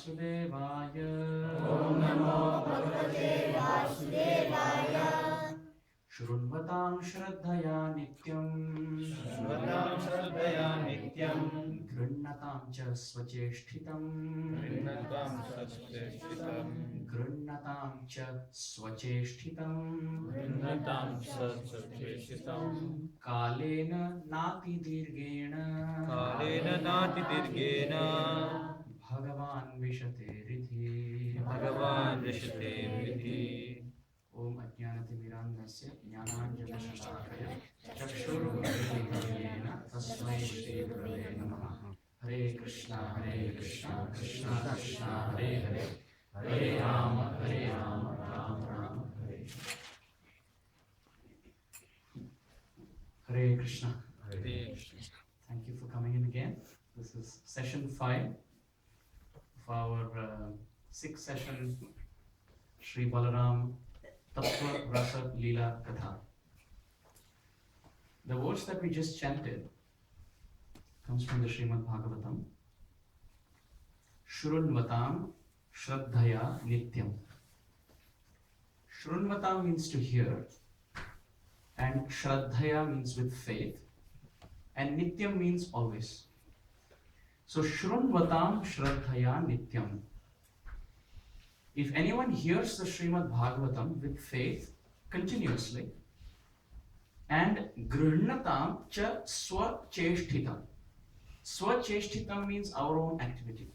Vasudevaya. Om Namo Bhagavate Vasudevaya. Shrunvatam Shraddhaya Nityam. Shraddham Shraddhaya Nityam. Grunnatam cha Swacheshtitam. Grihnatam Swacheshtitam. Grunnatam cha Swacheshtitam. Grihnatam Swacheshtitam. Kalena Nati Dirgena. Kalena Nati Dirgena. Bhagavan Vishate Rithi. Bhagavan Vishate Rithi. Om Ajnanatimirandasya Jnananjana-Shalakaya Chakshurumilitanena Tasmai Shri-Gurave Namaha. Hare Krishna, Krishna Krishna, Hare Hare, Hare Rama, Rama Rama, Hare Hare Krishna. Hare Krishna. Thank you for coming in again. This is session 5 of our 6th session, Sri Balaram Katha. The words that we just chanted comes from the Srimad Bhagavatam. Shrunvatam Shraddhaya Nityam. Shrunvatam means to hear, and Shraddhaya means with faith, and Nityam means always. So Shrunvatam Shraddhaya Nityam. If anyone hears the Srimad Bhagavatam with faith continuously, and Grihnatam cha Swacheshtitam. Swacheshtitam means our own activity,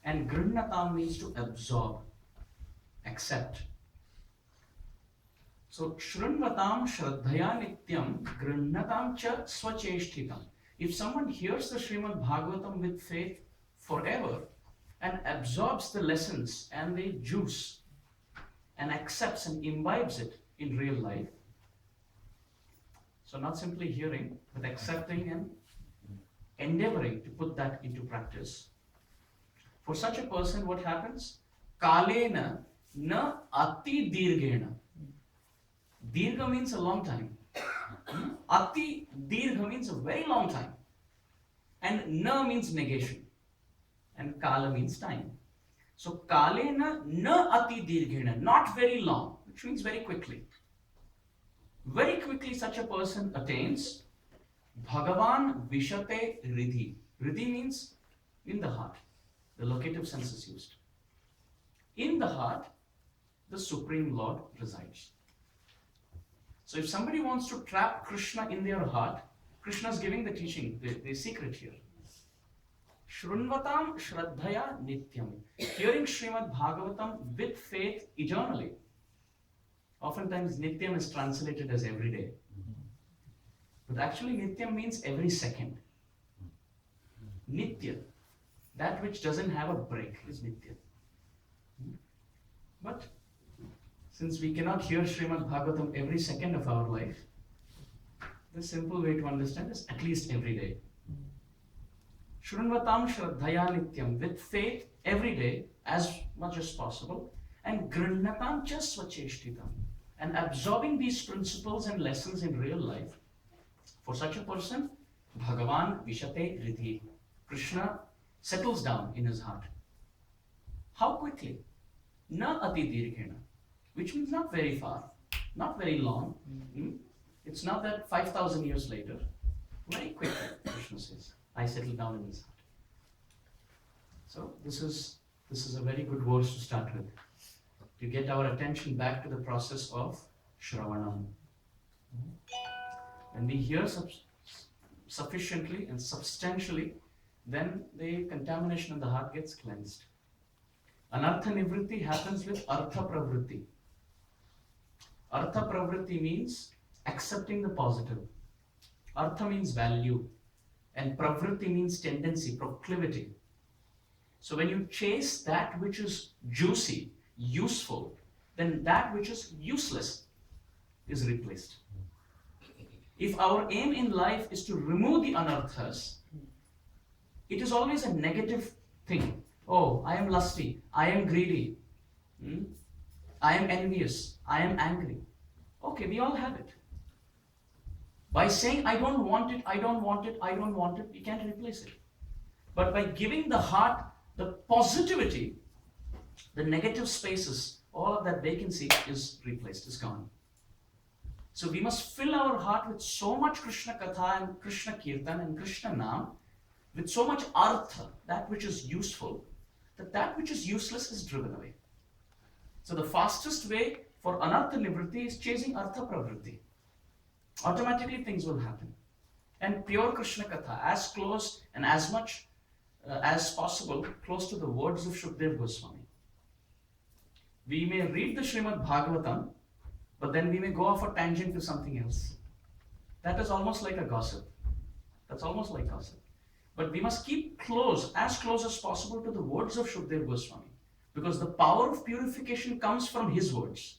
and Grihnatam means to absorb, accept. So Shrunvatam Shraddhaya Nityam Grihnatam cha Swacheshtitam. If someone hears the Srimad Bhagavatam with faith forever, and absorbs the lessons and the juice and accepts and imbibes it in real life. So not simply hearing, but accepting and endeavoring to put that into practice. For such a person, what happens? Kalena na ati dirghena. Dirgha means a long time. Ati dirgha means a very long time. And na means negation. And kala means time. So kalena na ati dirghena, not very long, which means very quickly. Very quickly such a person attains Bhagavan Vishate Riddhi. Riddhi means in the heart. The locative sense is used. In the heart, the Supreme Lord resides. So if somebody wants to trap Krishna in their heart, Krishna is giving the teaching, the secret here. Shrunvatam Shraddhaya Nityam. Hearing Srimad Bhagavatam with faith eternally. Oftentimes Nityam is translated as every day. But actually Nityam means every second. Nitya, that which doesn't have a break, is Nitya. But since we cannot hear Srimad Bhagavatam every second of our life, the simple way to understand is at least every day. Shrunvatam Shraddhaya Nityam, with faith every day as much as possible, and Grihnatam cha Swacheshtitam, and absorbing these principles and lessons in real life. For such a person, Bhagavan Vishate Riddhi. Krishna settles down in his heart. How quickly? Na ati dirghena, which means not very far, not very long. It's not that 5,000 years later. Very quickly, Krishna says, I settle down in his heart. So this is a very good verse to start with, to get our attention back to the process of Shravanam. When we hear sufficiently and substantially, then the contamination of the heart gets cleansed. Anartha nivritti happens with artha pravritti. Artha pravritti means accepting the positive. Artha means value. And pravritti means tendency, proclivity. So when you chase that which is juicy, useful, then that which is useless is replaced. If our aim in life is to remove the anarthas, it is always a negative thing. Oh, I am lusty, I am greedy, I am envious, I am angry. Okay, we all have it. By saying, I don't want it, I don't want it, I don't want it, we can't replace it. But by giving the heart the positivity, the negative spaces, all of that vacancy is replaced, is gone. So we must fill our heart with so much Krishna Katha and Krishna Kirtan and Krishna Nam, with so much artha, that which is useful, that which is useless is driven away. So the fastest way for anartha nivritti is chasing artha pravritti. Automatically things will happen. And pure Krishna Katha, as close and as much as possible, close to the words of Shukdev Goswami. We may read the Srimad Bhagavatam, but then we may go off a tangent to something else. That is almost like a gossip. That's almost like gossip. But we must keep close, as close as possible to the words of Shukdev Goswami, because the power of purification comes from his words,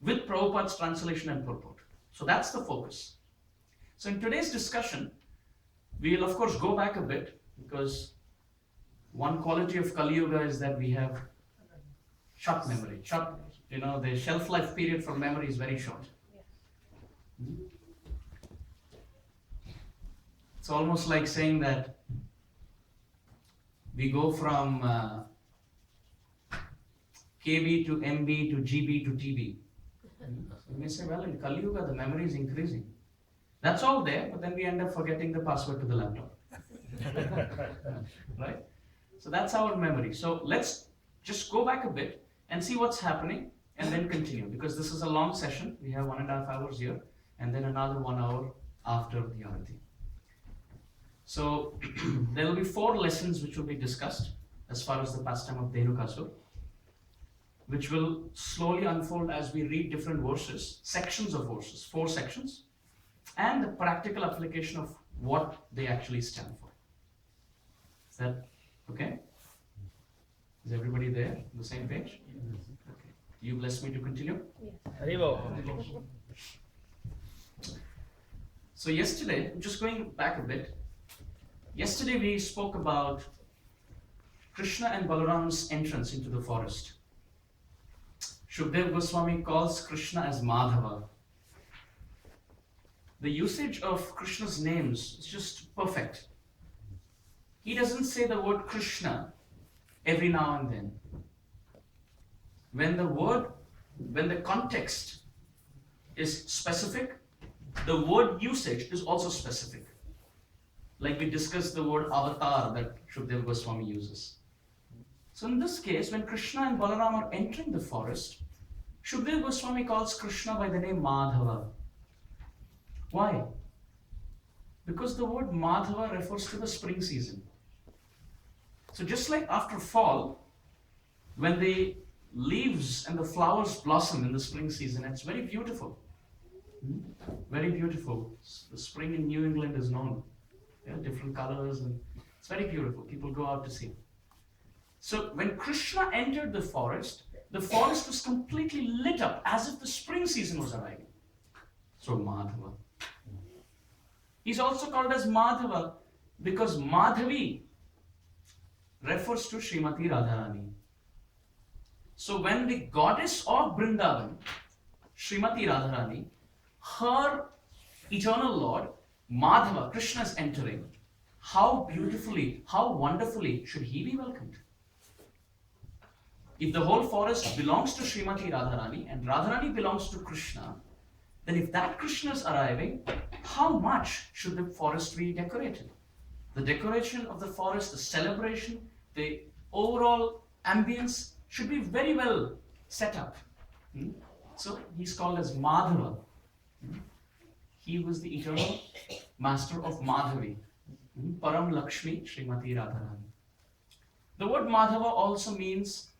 with Prabhupada's translation and purport. So that's the focus. So in today's discussion, we will of course go back a bit, because one quality of Kali Yuga is that we have short memory. The shelf life period for memory is very short. It's almost like saying that we go from KB to MB to GB to TB. You may say, well, in Kali Yuga, the memory is increasing. That's all there, but then we end up forgetting the password to the laptop. Right? So that's our memory. So let's just go back a bit and see what's happening and then continue, because this is a long session. We have 1.5 hours here and then another 1 hour after the Arati. So there will be 4 lessons which will be discussed as far as the pastime of Dhenukasur, which will slowly unfold as we read different verses, sections of verses, 4 sections, and the practical application of what they actually stand for. Is that okay? Is everybody there on the same page? Okay. You bless me to continue? Yes. So yesterday, just going back a bit, yesterday we spoke about Krishna and Balaram's entrance into the forest. Shukdev Goswami calls Krishna as Madhava. The usage of Krishna's names is just perfect. He doesn't say the word Krishna every now and then. When the context is specific, the word usage is also specific. Like we discussed the word avatar that Shukdev Goswami uses. So in this case, when Krishna and Balaram are entering the forest, Shukdev Goswami calls Krishna by the name Madhava. Why? Because the word Madhava refers to the spring season. So just like after fall, when the leaves and the flowers blossom in the spring season, it's very beautiful. Very beautiful. The spring in New England is known. Different colors, and it's very beautiful. People go out to see. So when Krishna entered the forest was completely lit up as if the spring season was arriving. So Madhava. He's also called as Madhava because Madhavi refers to Srimati Radharani. So when the goddess of Vrindavan, Srimati Radharani, her eternal Lord, Madhava, Krishna is entering, how beautifully, how wonderfully should he be welcomed? If the whole forest belongs to Srimati Radharani and Radharani belongs to Krishna, then if that Krishna is arriving, how much should the forest be decorated? The decoration of the forest, the celebration, the overall ambience should be very well set up. So he's called as Madhava. He was the eternal master of Madhavi. Param Lakshmi Srimati Radharani. The word Madhava also means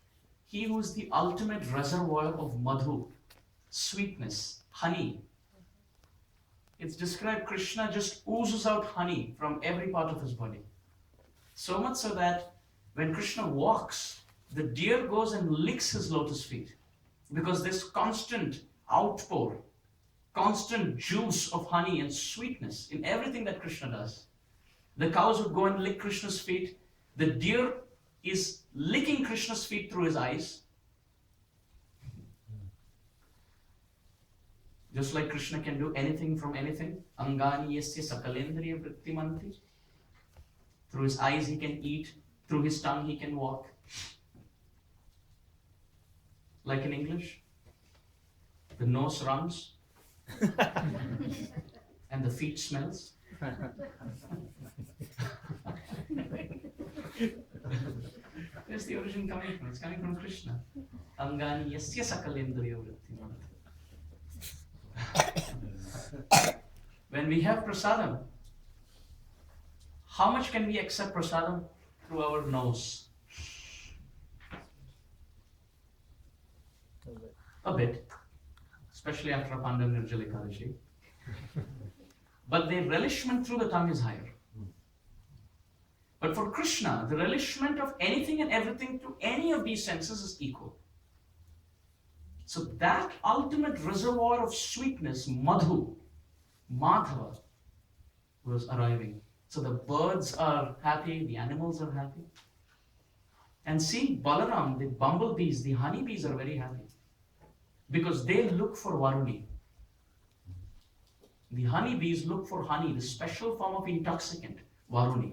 he who is the ultimate reservoir of madhu, sweetness, honey. It's described Krishna just oozes out honey from every part of his body. So much so that when Krishna walks, the deer goes and licks his lotus feet because there's constant outpour, constant juice of honey and sweetness in everything that Krishna does. The cows would go and lick Krishna's feet. The deer is licking Krishna's feet through his eyes. Just like Krishna can do anything from anything. Angani yasya sakalendriya vrittimanti. Through his eyes he can eat. Through his tongue he can walk. Like in English, the nose runs and the feet smells. Where's the origin coming from? It's coming from Krishna. Angani yasya sakalendriya vritti. When we have prasadam, how much can we accept prasadam? Through our nose. A bit, especially after a Pandam Nirjala Ekadashi. But the relishment through the tongue is higher. But for Krishna, the relishment of anything and everything to any of these senses is equal. So that ultimate reservoir of sweetness, Madhu, Madhava, was arriving. So the birds are happy, the animals are happy. And see, Balaram, the bumblebees, the honeybees are very happy. Because they look for Varuni. The honeybees look for honey, the special form of intoxicant, Varuni.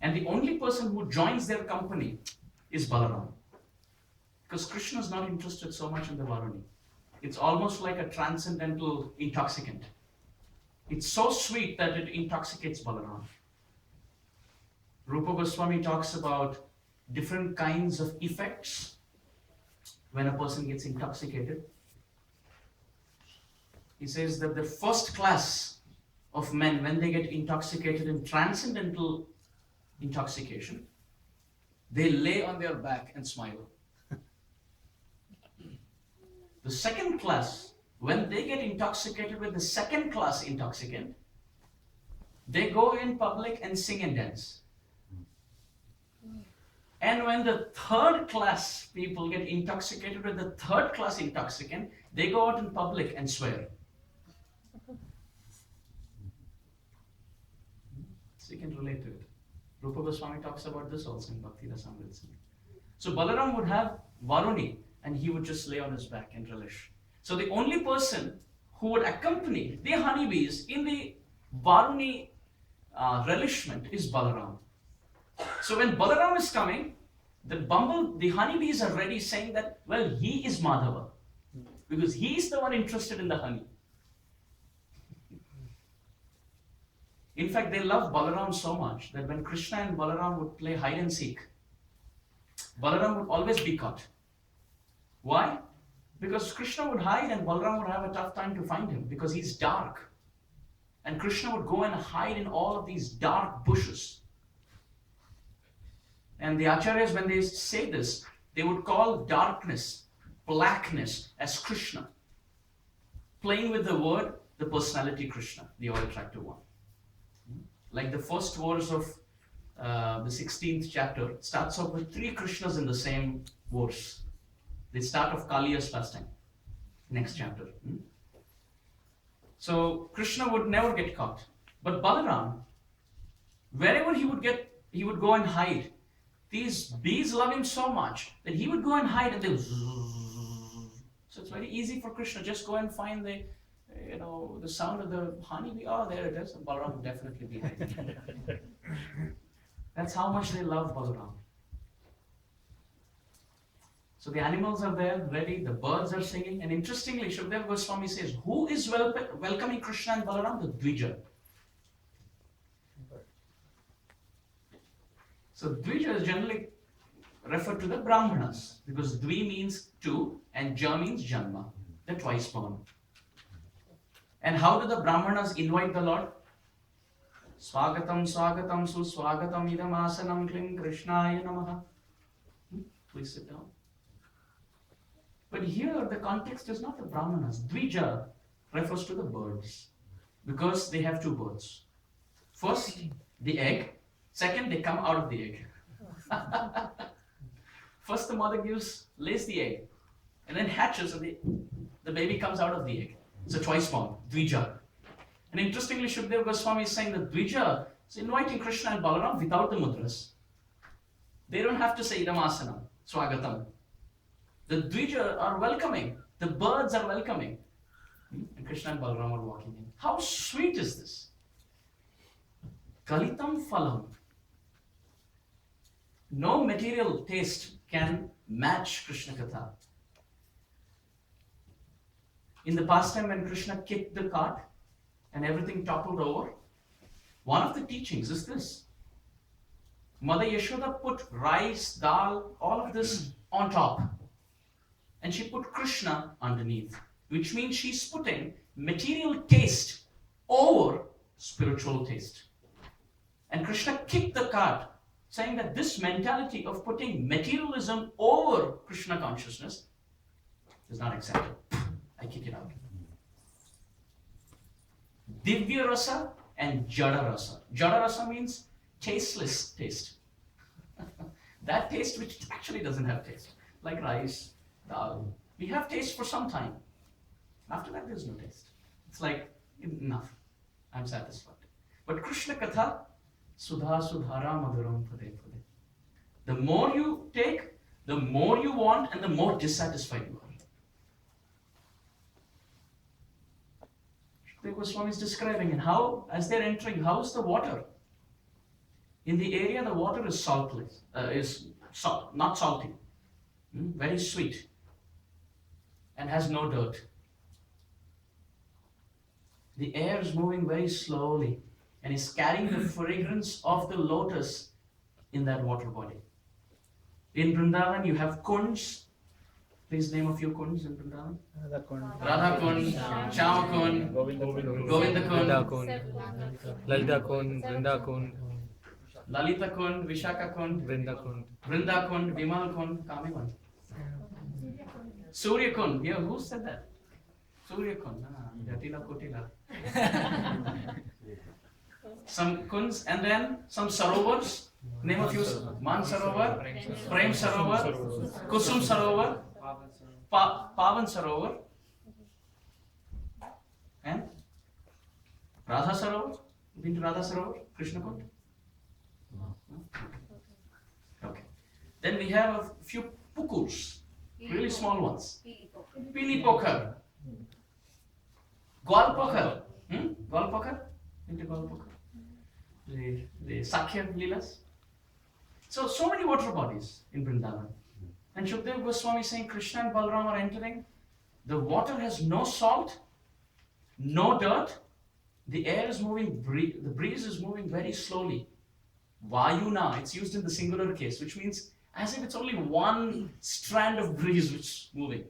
And the only person who joins their company is Balaram. Because Krishna is not interested so much in the Varuni. It's almost like a transcendental intoxicant. It's so sweet that it intoxicates Balaram. Rupa Goswami talks about different kinds of effects when a person gets intoxicated. He says that the first class of men, when they get intoxicated in transcendental intoxication, they lay on their back and smile. The second class, when they get intoxicated with the second class intoxicant, they go in public and sing and dance. And when the third class people get intoxicated with the third class intoxicant, they go out in public and swear. So you can relate to it. Rupa Goswami talks about this also in Bhakti Rasamrita. So Balaram would have Varuni and he would just lay on his back and relish. So the only person who would accompany the honeybees in the Varuni relishment is Balaram. So when Balaram is coming, the honeybees are ready saying that, well, he is Madhava. Because he is the one interested in the honey. In fact, they love Balaram so much that when Krishna and Balaram would play hide and seek, Balaram would always be caught. Why? Because Krishna would hide and Balaram would have a tough time to find him because he's dark. And Krishna would go and hide in all of these dark bushes. And the acharyas, when they say this, they would call darkness, blackness as Krishna. Playing with the word, the personality Krishna, the all-attractive one. Like the first verse of the 16th chapter starts off with 3 Krishnas in the same verse. They start off Kaliya's pastime. Next chapter. So Krishna would never get caught. But Balaram, wherever he would go and hide. These bees love him so much that he would go and hide and they would zzz. So it's very easy for Krishna. Just go and find the sound of the honeybee. Oh, there it is. And Balaram would definitely be hiding. That's how much they love Balaram. So the animals are there, ready. The birds are singing. And interestingly, Shukdev Goswami says, who is welcoming Krishna and Balaram? The Dvija. So Dvija is generally referred to the Brahmanas because Dvi means two and Ja means Janma, the twice born. And how do the Brahmanas invite the Lord? Swagatam, swagatam, suswagatam, idam asanam kling Krishnaya namaha. Please sit down. But here the context is not the Brahmanas. Dvija refers to the birds because they have 2 birds. First, the egg. Second, they come out of the egg. First, the mother lays the egg and then hatches and the baby comes out of the egg. It's a twice born, Dvija. And interestingly, Shukdev Goswami is saying that Dvija is inviting Krishna and Balaram without the mudras. They don't have to say Idamasanam, Swagatam. The Dvija are welcoming. The birds are welcoming. And Krishna and Balaram are walking in. How sweet is this? Kalitam phalam. No material taste can match Krishna Katha. In the past time when Krishna kicked the cart and everything toppled over, one of the teachings is this. Mother Yashoda put rice, dal, all of this on top. And she put Krishna underneath, which means she's putting material taste over spiritual taste. And Krishna kicked the cart, saying that this mentality of putting materialism over Krishna consciousness is not accepted. I kick it out. Divya rasa and jada rasa. Jada rasa means tasteless taste. That taste which actually doesn't have taste, like rice, dal. We have taste for some time. After that, there's no taste. It's like, enough. I'm satisfied. But Krishna Katha, Sudha Sudhara Madhuram Pade Pade. The more you take, the more you want, and the more dissatisfied you are. Shukdev Goswami is describing and how, as they're entering, how's the water? In the area, the water is saltless, not salty, very sweet, and has no dirt. The air is moving very slowly and is carrying the fragrance of the lotus in that water body. In Vrindavan, you have kunds. Please name a few kunds in Vrindavan. Radha Kund, Shyama Kund, Govinda Kund, Lalita Kund, Vrinda Kund, Lalita Kund, Vishaka Kund, Vrinda Kund, Vimal Kund, Kami Kund. Surya Kund. Yeah, who said that? Surya Kund. Jatila Kutila. Some kunds and then some sarovars. Name a few. Man Sarovar, Prem Sarovar, Kusum Sarovar, Pavan Sarovar, and Radha Sarovar. Been to Radha Sarovar? Krishna Kund? Okay. Then we have a few pukurs, really small ones. Pili Pokhar. Gwal Pokhar. Gwal Pokhar? Into Gwal Pokhar. The Sakhya Leelas. So many water bodies in Vrindavan. And Shukdev Goswami is saying Krishna and Balaram are entering. The water has no salt, no dirt. The air is moving, the breeze is moving very slowly. Vayuna, it's used in the singular case, which means as if it's only one strand of breeze which is moving.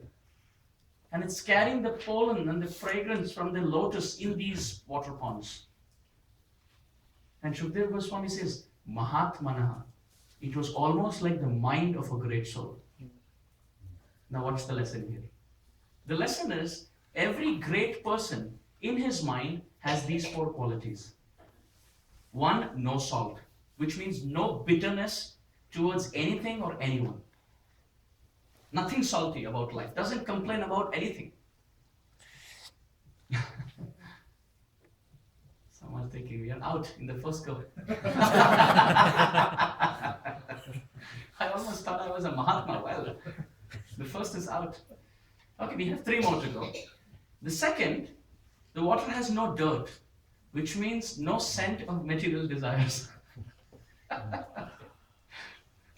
And it's carrying the pollen and the fragrance from the lotus in these water ponds. And Shukdev Goswami says, Mahatmanaha. It was almost like the mind of a great soul. Now what's the lesson here? The lesson is, every great person in his mind has these four qualities. One, no salt, which means no bitterness towards anything or anyone. Nothing salty about life, doesn't complain about anything. Someone's thinking we are out in the first go. I almost thought I was a Mahatma. Well, the first is out. Okay, we have 3 more to go. The second, the water has no dirt, which means no scent of material desires.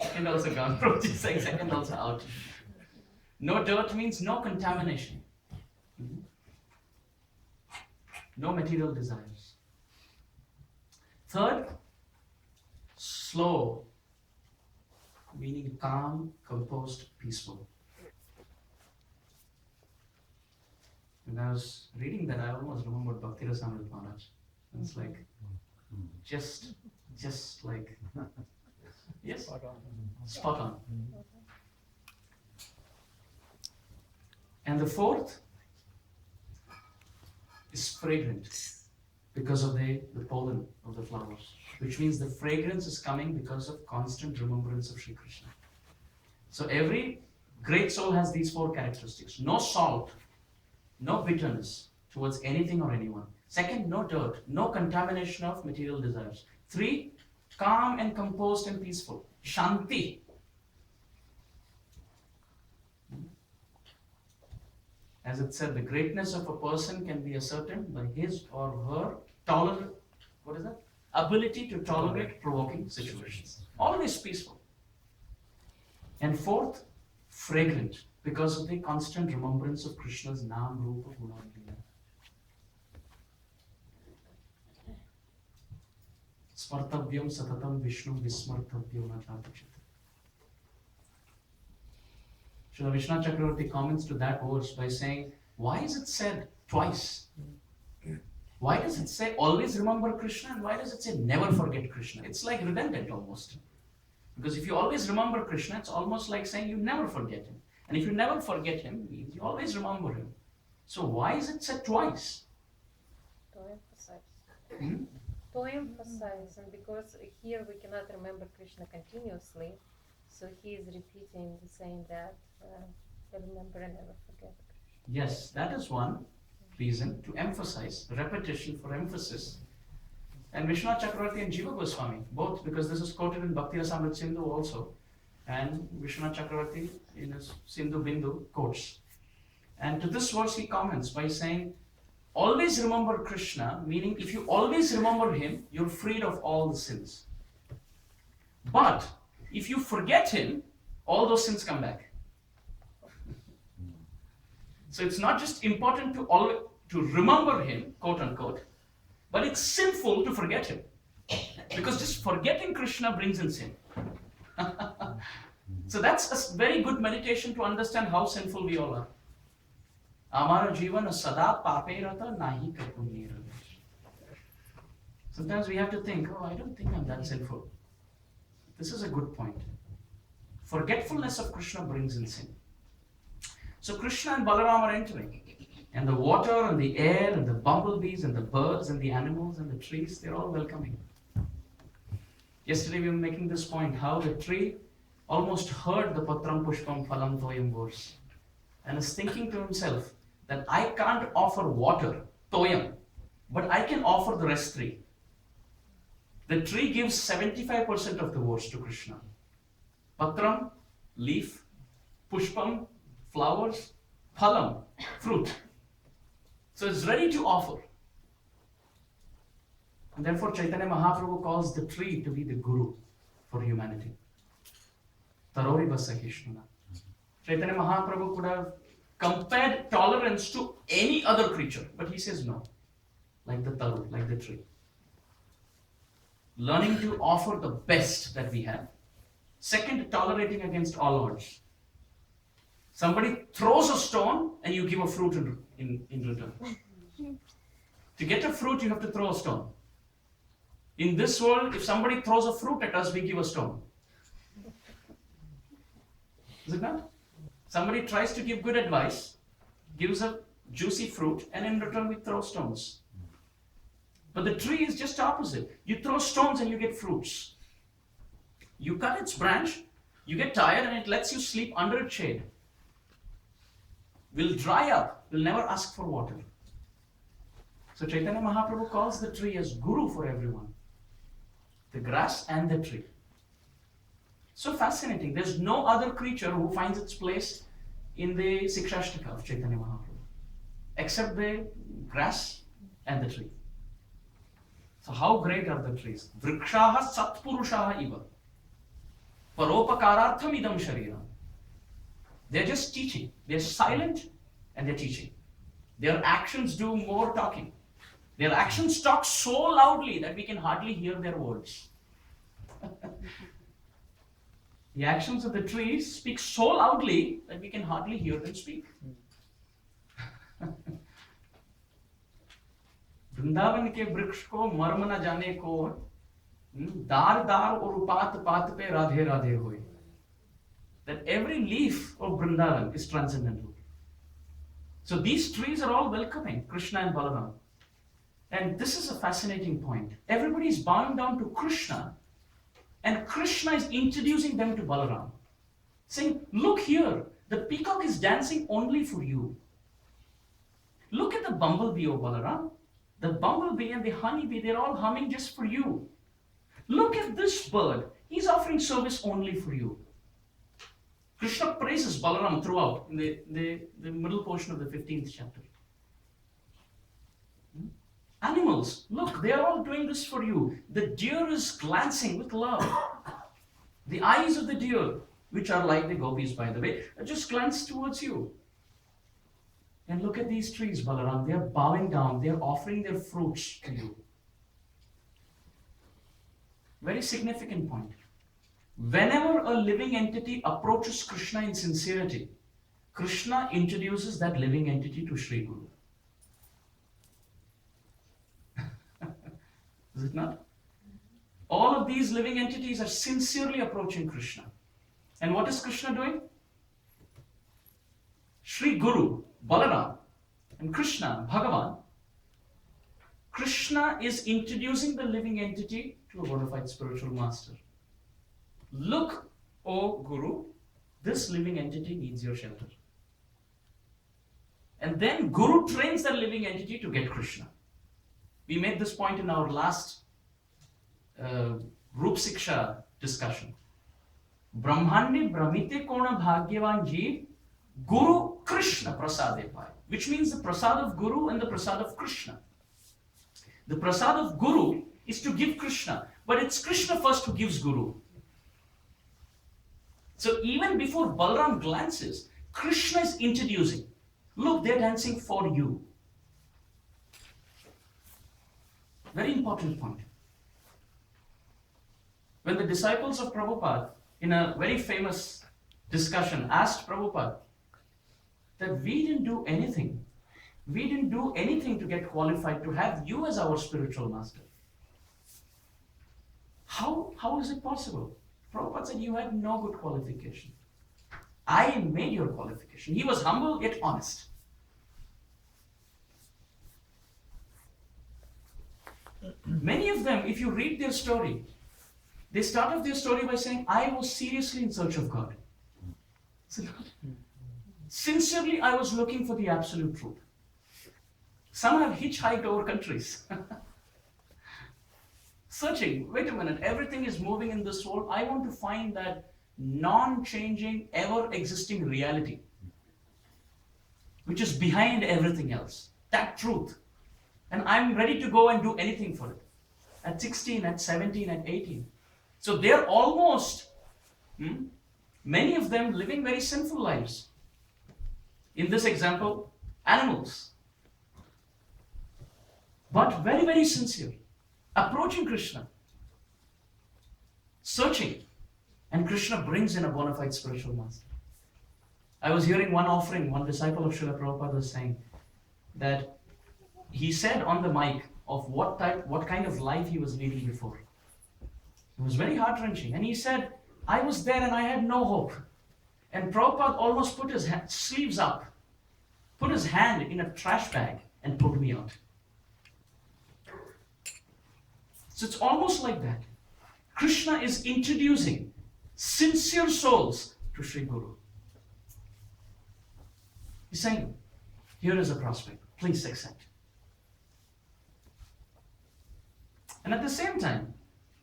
Second also gone. Prabhuji saying second also out. No dirt means no contamination. No material desires. Third, slow, meaning calm, composed, peaceful. When I was reading that, I almost remembered Bhakti Rasamrita Maharaj. It's like, just like, yes, spot on. And the fourth is fragrant because of the pollen of the flowers, which means the fragrance is coming because of constant remembrance of Sri Krishna. So every great soul has these 4 characteristics. No salt, no bitterness towards anything or anyone. Second, no dirt, no contamination of material desires. 3, calm and composed and peaceful. Shanti. As it said, the greatness of a person can be ascertained by his or her ability to tolerate provoking situations. Always peaceful. And fourth, fragrant, because of the constant remembrance of Krishna's Naam, Rupa, Guna, and Leela. Smartavyam satatam Vishnu vismartavyam natapachita. Srila Vishnu Chakravarti comments to that verse by saying, why is it said twice? Why does it say always remember Krishna, and why does it say never forget Krishna? It's like redundant almost. Because if you always remember Krishna, it's almost like saying you never forget him. And if you never forget him, means you always remember him. So why is it said twice? To emphasize. Hmm? To emphasize, and because here we cannot remember Krishna continuously, so he is repeating, saying that remember and never forget Krishna. Yes, that is one reason, to emphasize, repetition for emphasis. And Vishwanath Chakravarti and Jiva Goswami, both, because this is quoted in Bhakti Rasamrita Sindhu also, and Vishwanath Chakravarti in his Sindhu Bindu quotes. And to this verse he comments by saying, always remember Krishna, meaning if you always remember him, you're freed of all the sins. But if you forget him, all those sins come back. So it's not just important to remember him, quote unquote, but it's sinful to forget him. Because just forgetting Krishna brings in sin. So that's a very good meditation to understand how sinful we all are. Amara jivan sada pape rata nahi ka punya rata. Sometimes we have to think, oh, I don't think I'm that sinful. This is a good point. Forgetfulness of Krishna brings in sin. So Krishna and Balaram are entering. And the water and the air and the bumblebees and the birds and the animals and the trees, they're all welcoming. Yesterday we were making this point, how the tree almost heard the Patram Pushpam Phalam Toyam verse and is thinking to himself that I can't offer water, Toyam, but I can offer the rest three. The tree gives 75% of the verse to Krishna. Patram, leaf, Pushpam, flowers, Phalam, fruit. So it's ready to offer. And therefore Chaitanya Mahaprabhu calls the tree to be the guru for humanity. Tarori Vasahishnuna. Chaitanya Mahaprabhu could have compared tolerance to any other creature, but he says no. Like the taru, like the tree. Learning to offer the best that we have. Second, tolerating against all odds. Somebody throws a stone and you give a fruit in return. To get a fruit, you have to throw a stone. In this world, if somebody throws a fruit at us, we give a stone. Is it not? Somebody tries to give good advice, gives a juicy fruit, and in return we throw stones. But the tree is just opposite. You throw stones and you get fruits. You cut its branch, you get tired, and it lets you sleep under its shade. Will dry up, will never ask for water. So Chaitanya Mahaprabhu calls the tree as guru for everyone. The grass and the tree. So fascinating. There's no other creature who finds its place in the Sikshashtaka of Chaitanya Mahaprabhu, except the grass and the tree. So how great are the trees? Vrikshaha satpurushaha iva. Paropakarartham idam shariram. They're just teaching. They're silent and they're teaching. Their actions do more talking. Their actions talk so loudly that we can hardly hear their words. The actions of the trees speak so loudly that we can hardly hear them speak. Vrindavan के वृक्ष को मर्म न जाने को दार दार और पात पात पे राधे राधे होए. That every leaf of Vrindavan is transcendental. So these trees are all welcoming Krishna and Balaram. And this is a fascinating point. Everybody is bowing down to Krishna, and Krishna is introducing them to Balaram, saying, look here, the peacock is dancing only for you. Look at the bumblebee, O Balaram. The bumblebee and the honeybee, they're all humming just for you. Look at this bird. He's offering service only for you. Krishna praises Balaram throughout in the middle portion of the 15th chapter. Animals, look, they are all doing this for you. The deer is glancing with love. The eyes of the deer which are like the gopis, by the way, just glance towards you. And look at these trees, Balaram. They are bowing down. They are offering their fruits to you. Very significant point. Whenever a living entity approaches Krishna in sincerity, Krishna introduces that living entity to Sri Guru. Is it not? All of these living entities are sincerely approaching Krishna. And what is Krishna doing? Sri Guru, Balaram, and Krishna, Bhagavan, Krishna is introducing the living entity to a bona fide spiritual master. Look, O Guru, this living entity needs your shelter. And then Guru trains that living entity to get Krishna. We made this point in our last Rup Siksha discussion. Brahmandi Brahmite Kona Bhagyavan Jeev Guru Krishna Prasade Pai, which means the prasad of Guru and the prasad of Krishna. The prasad of Guru is to give Krishna, but it's Krishna first who gives Guru. So even before Balaram glances, Krishna is introducing. Look, they're dancing for you. Very important point. When the disciples of Prabhupada, in a very famous discussion, asked Prabhupada that we didn't do anything. We didn't do anything to get qualified to have you as our spiritual master. How is it possible? Prabhupada said you had no good qualification. I made your qualification. He was humble yet honest. Many of them, if you read their story, they start off their story by saying, I was seriously in search of God. Sincerely, I was looking for the absolute truth. Some have hitchhiked over countries. Searching, wait a minute, everything is moving in this world. I want to find that non-changing, ever-existing reality, which is behind everything else. That truth. And I'm ready to go and do anything for it. At 16, at 17, at 18. So they're almost, many of them living very sinful lives. In this example, animals. But very, very sincere. Approaching Krishna. Searching. And Krishna brings in a bona fide spiritual master. I was hearing one disciple of Srila Prabhupada was saying that he said on the mic of what kind of life he was leading before. It was very heart-wrenching. And he said, I was there and I had no hope. And Prabhupada almost put his sleeves up, put his hand in a trash bag and pulled me out. So it's almost like that. Krishna is introducing sincere souls to Sri Guru. He's saying, here is a prospect, please accept. And at the same time,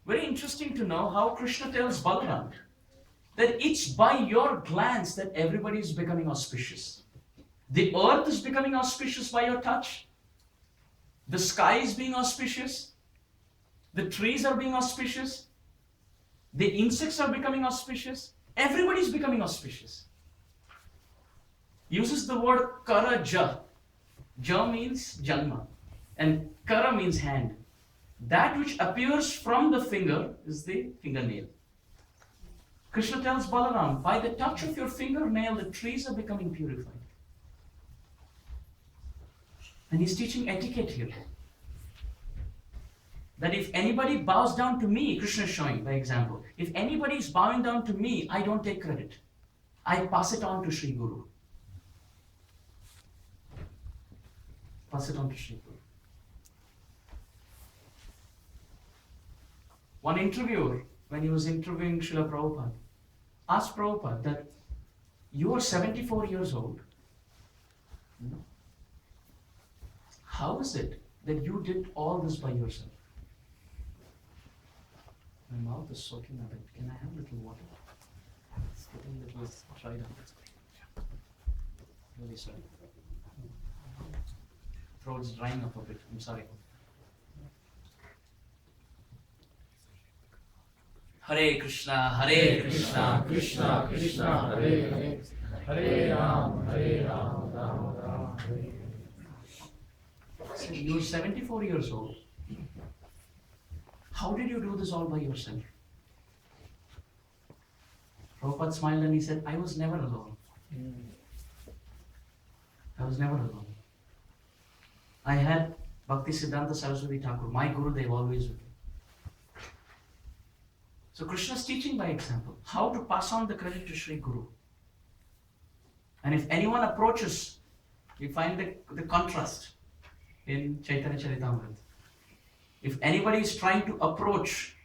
very interesting to know how Krishna tells Balaram that it's by your glance that everybody is becoming auspicious. The earth is becoming auspicious by your touch. The sky is being auspicious. The trees are being auspicious. The insects are becoming auspicious. Everybody is becoming auspicious. Uses the word kara ja. Ja means janma. And kara means hand. That which appears from the finger is the fingernail. Krishna tells Balaram, by the touch of your fingernail, the trees are becoming purified. And he's teaching etiquette here. That if anybody bows down to me, Krishna is showing by example, if anybody is bowing down to me, I don't take credit. I pass it on to Sri Guru. Pass it on to Sri Guru. One interviewer, when he was interviewing Srila Prabhupada, asked Prabhupada that you are 74 years old. How is it that you did all this by yourself? My mouth is soaking a bit. Can I have a little water? It's getting a little dried up. Really sorry. Throat's drying up a bit. I'm sorry. Hare Krishna, Krishna Krishna Krishna Hare Hare, Hare Ram, Ram Ram, Hare. So you're 74 years old. How did you do this all by yourself? Prabhupada smiled and he said, I was never alone. I was never alone. I had Bhakti Siddhanta Saraswati Thakur, my Gurudev, always with me. So Krishna's teaching by example, how to pass on the credit to Sri Guru. And if anyone approaches, you find the contrast in Chaitanya Charitamrita. If anybody is trying to approach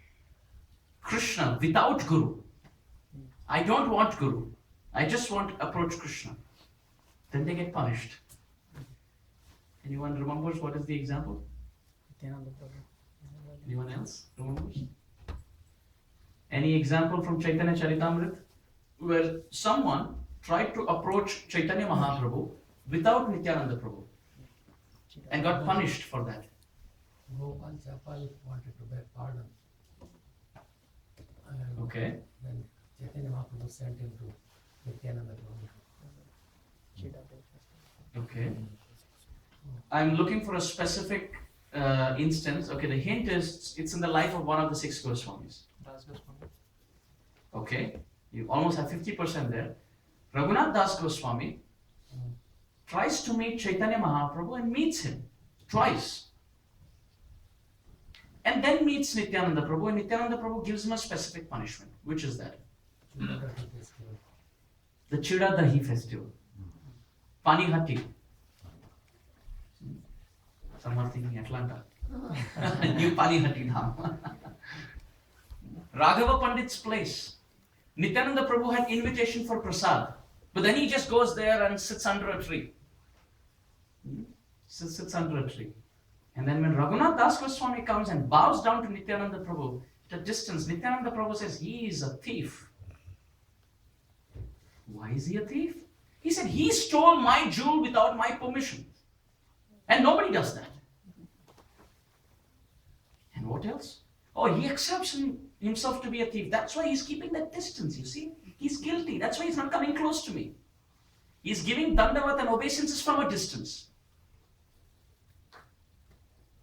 Krishna without Guru, I don't want Guru, I just want to approach Krishna, then they get punished. Anyone remembers what is the example? Anyone else remembers? Any example from Chaitanya Charitamrita where someone tried to approach Chaitanya Mahaprabhu without Nityananda Prabhu and got punished for that? Gopal Chapal wanted to beg pardon. And Okay. then Chaitanya Mahaprabhu sent him to Nityananda Prabhu. Okay. I'm looking for a specific instance. Okay, the hint is it's in the life of one of the 6 Goswamis. Okay, you almost have 50% there. Raghunath Das Goswami tries to meet Chaitanya Mahaprabhu and meets him twice. And then meets Nityananda Prabhu, and Nityananda Prabhu gives him a specific punishment. Which is that? The Chida Dahi festival. Pani Hati. Some are thinking Atlanta. New Pani Hati Dham. Raghava Pandit's place. Nityananda Prabhu had invitation for prasad, but then he just goes there and sits under a tree. Sits under a tree. And then when Raghunath Das Goswami comes and bows down to Nityananda Prabhu, at a distance, Nityananda Prabhu says, he is a thief. Why is he a thief? He said, he stole my jewel without my permission. And nobody does that. And what else? Oh, he accepts himself to be a thief. That's why he's keeping that distance, you see. He's guilty. That's why he's not coming close to me. He's giving dandavat and obeisances from a distance.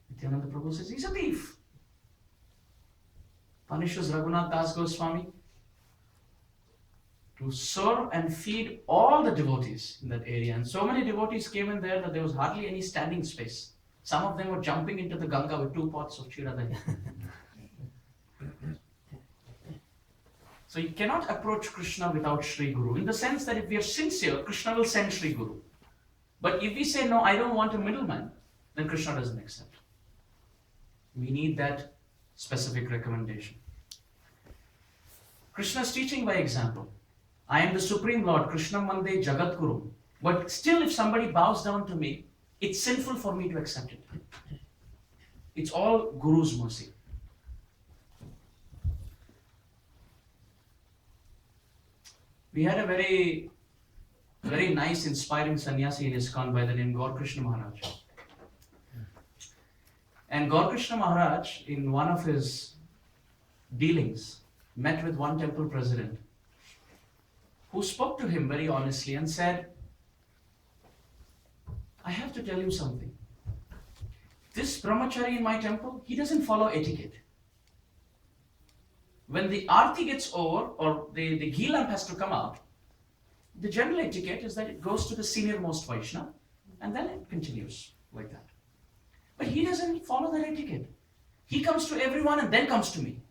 Nityananda Prabhu says, he's a thief. Punishes Raghunath Das Goswami to serve and feed all the devotees in that area. And so many devotees came in there that there was hardly any standing space. Some of them were jumping into the Ganga with 2 pots of Chira Dahi. So you cannot approach Krishna without Sri Guru. In the sense that if we are sincere, Krishna will send Sri Guru. But if we say, no, I don't want a middleman, then Krishna doesn't accept. We need that specific recommendation. Krishna's teaching by example. I am the Supreme Lord, Krishna Mande Jagat Guru. But still, if somebody bows down to me, it's sinful for me to accept it. It's all Guru's mercy. We had a very nice, inspiring sannyasi in ISKCON by the name Gaur Krishna Maharaj. And Gaur Krishna Maharaj, in one of his dealings, met with one temple president who spoke to him very honestly and said, I have to tell you something. This brahmachari in my temple, he doesn't follow etiquette. When the arti gets over, or the ghee lamp has to come out, the general etiquette is that it goes to the senior most Vaishnava and then it continues like that. But he doesn't follow that etiquette. He comes to everyone and then comes to me.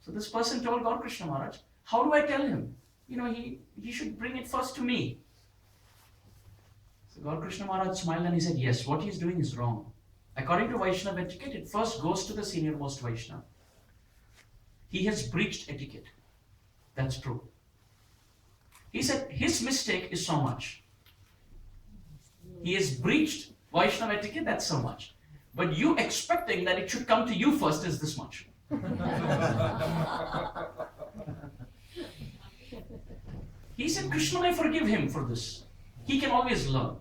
So this person told Gaur Krishna Maharaj, how do I tell him? He should bring it first to me. So Gaur Krishna Maharaj smiled and he said, yes, what he is doing is wrong. According to Vaishnava etiquette, it first goes to the senior most Vaishnava. He has breached etiquette. That's true. He said his mistake is so much. He has breached Vaishnava etiquette, that's so much. But you expecting that it should come to you first is this much. He said Krishna may forgive him for this. He can always learn.